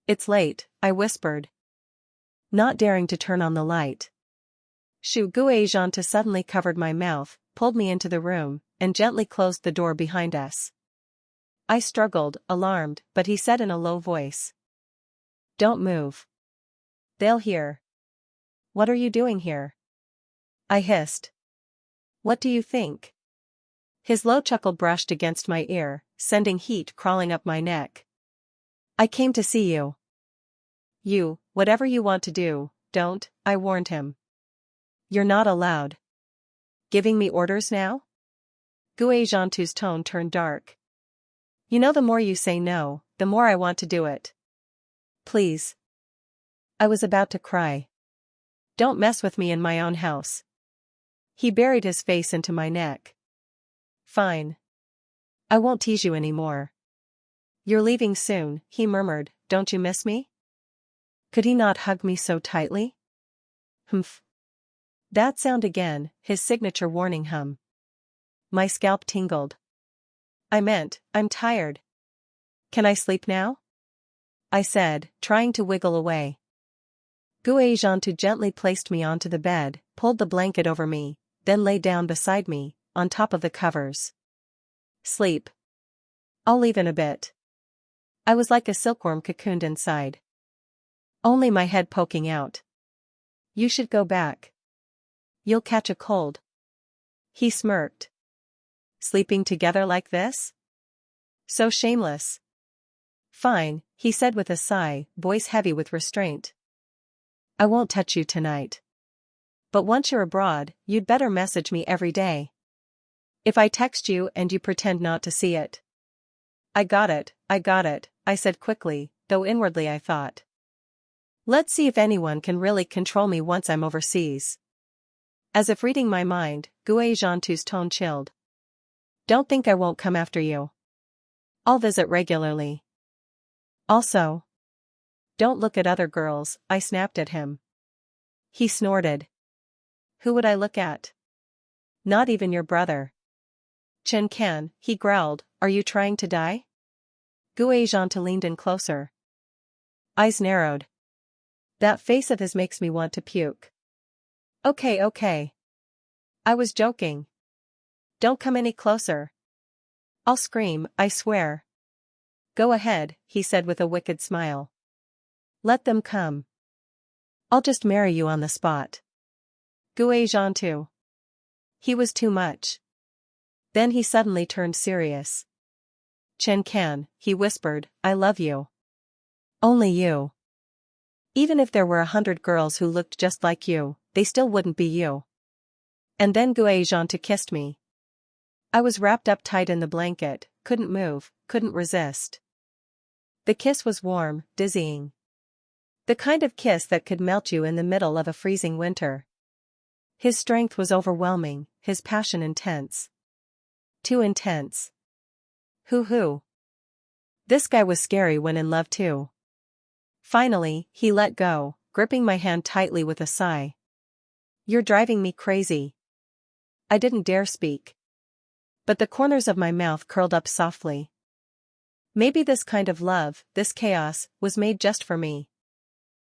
It's late, I whispered, not daring to turn on the light. Gui Zhantu suddenly covered my mouth, pulled me into the room, and gently closed the door behind us. I struggled, alarmed, but he said in a low voice. Don't move. They'll hear. What are you doing here? I hissed. What do you think? His low chuckle brushed against my ear, sending heat crawling up my neck. I came to see you. You, whatever you want to do, don't, I warned him. You're not allowed. Giving me orders now? Gui Zhantu's tone turned dark. You know, the more you say no, the more I want to do it. Please. I was about to cry. Don't mess with me in my own house. He buried his face into my neck. Fine. I won't tease you anymore. You're leaving soon, he murmured, don't you miss me? Could he not hug me so tightly? Humph. That sound again, his signature warning hum. My scalp tingled. I meant, I'm tired. Can I sleep now? I said, trying to wiggle away. Gui Zhantu gently placed me onto the bed, pulled the blanket over me, then lay down beside me, on top of the covers. Sleep. I'll leave in a bit. I was like a silkworm cocooned inside. Only my head poking out. You should go back. You'll catch a cold. He smirked. Sleeping together like this? So shameless. Fine, he said with a sigh, voice heavy with restraint. I won't touch you tonight. But once you're abroad, you'd better message me every day. If I text you and you pretend not to see it. I got it, I said quickly, though inwardly I thought. Let's see if anyone can really control me once I'm overseas. As if reading my mind, Gui Zhantu's tone chilled. Don't think I won't come after you. I'll visit regularly. Also, don't look at other girls, I snapped at him. He snorted. Who would I look at? Not even your brother. Chen Kan, he growled, are you trying to die? Gui Zhantu leaned in closer. Eyes narrowed. That face of his makes me want to puke. Okay. I was joking. Don't come any closer. I'll scream, I swear. Go ahead, he said with a wicked smile. Let them come. I'll just marry you on the spot. Gui Zhantu. He was too much. Then he suddenly turned serious. Chen Kan, he whispered, I love you. Only you. Even if there were 100 girls who looked just like you, they still wouldn't be you. And then Gui Zhantu kissed me. I was wrapped up tight in the blanket, couldn't move, couldn't resist. The kiss was warm, dizzying. The kind of kiss that could melt you in the middle of a freezing winter. His strength was overwhelming, his passion intense. Too intense. Hoo. This guy was scary when in love too. Finally, he let go, gripping my hand tightly with a sigh. You're driving me crazy. I didn't dare speak. But the corners of my mouth curled up softly. Maybe this kind of love, this chaos, was made just for me.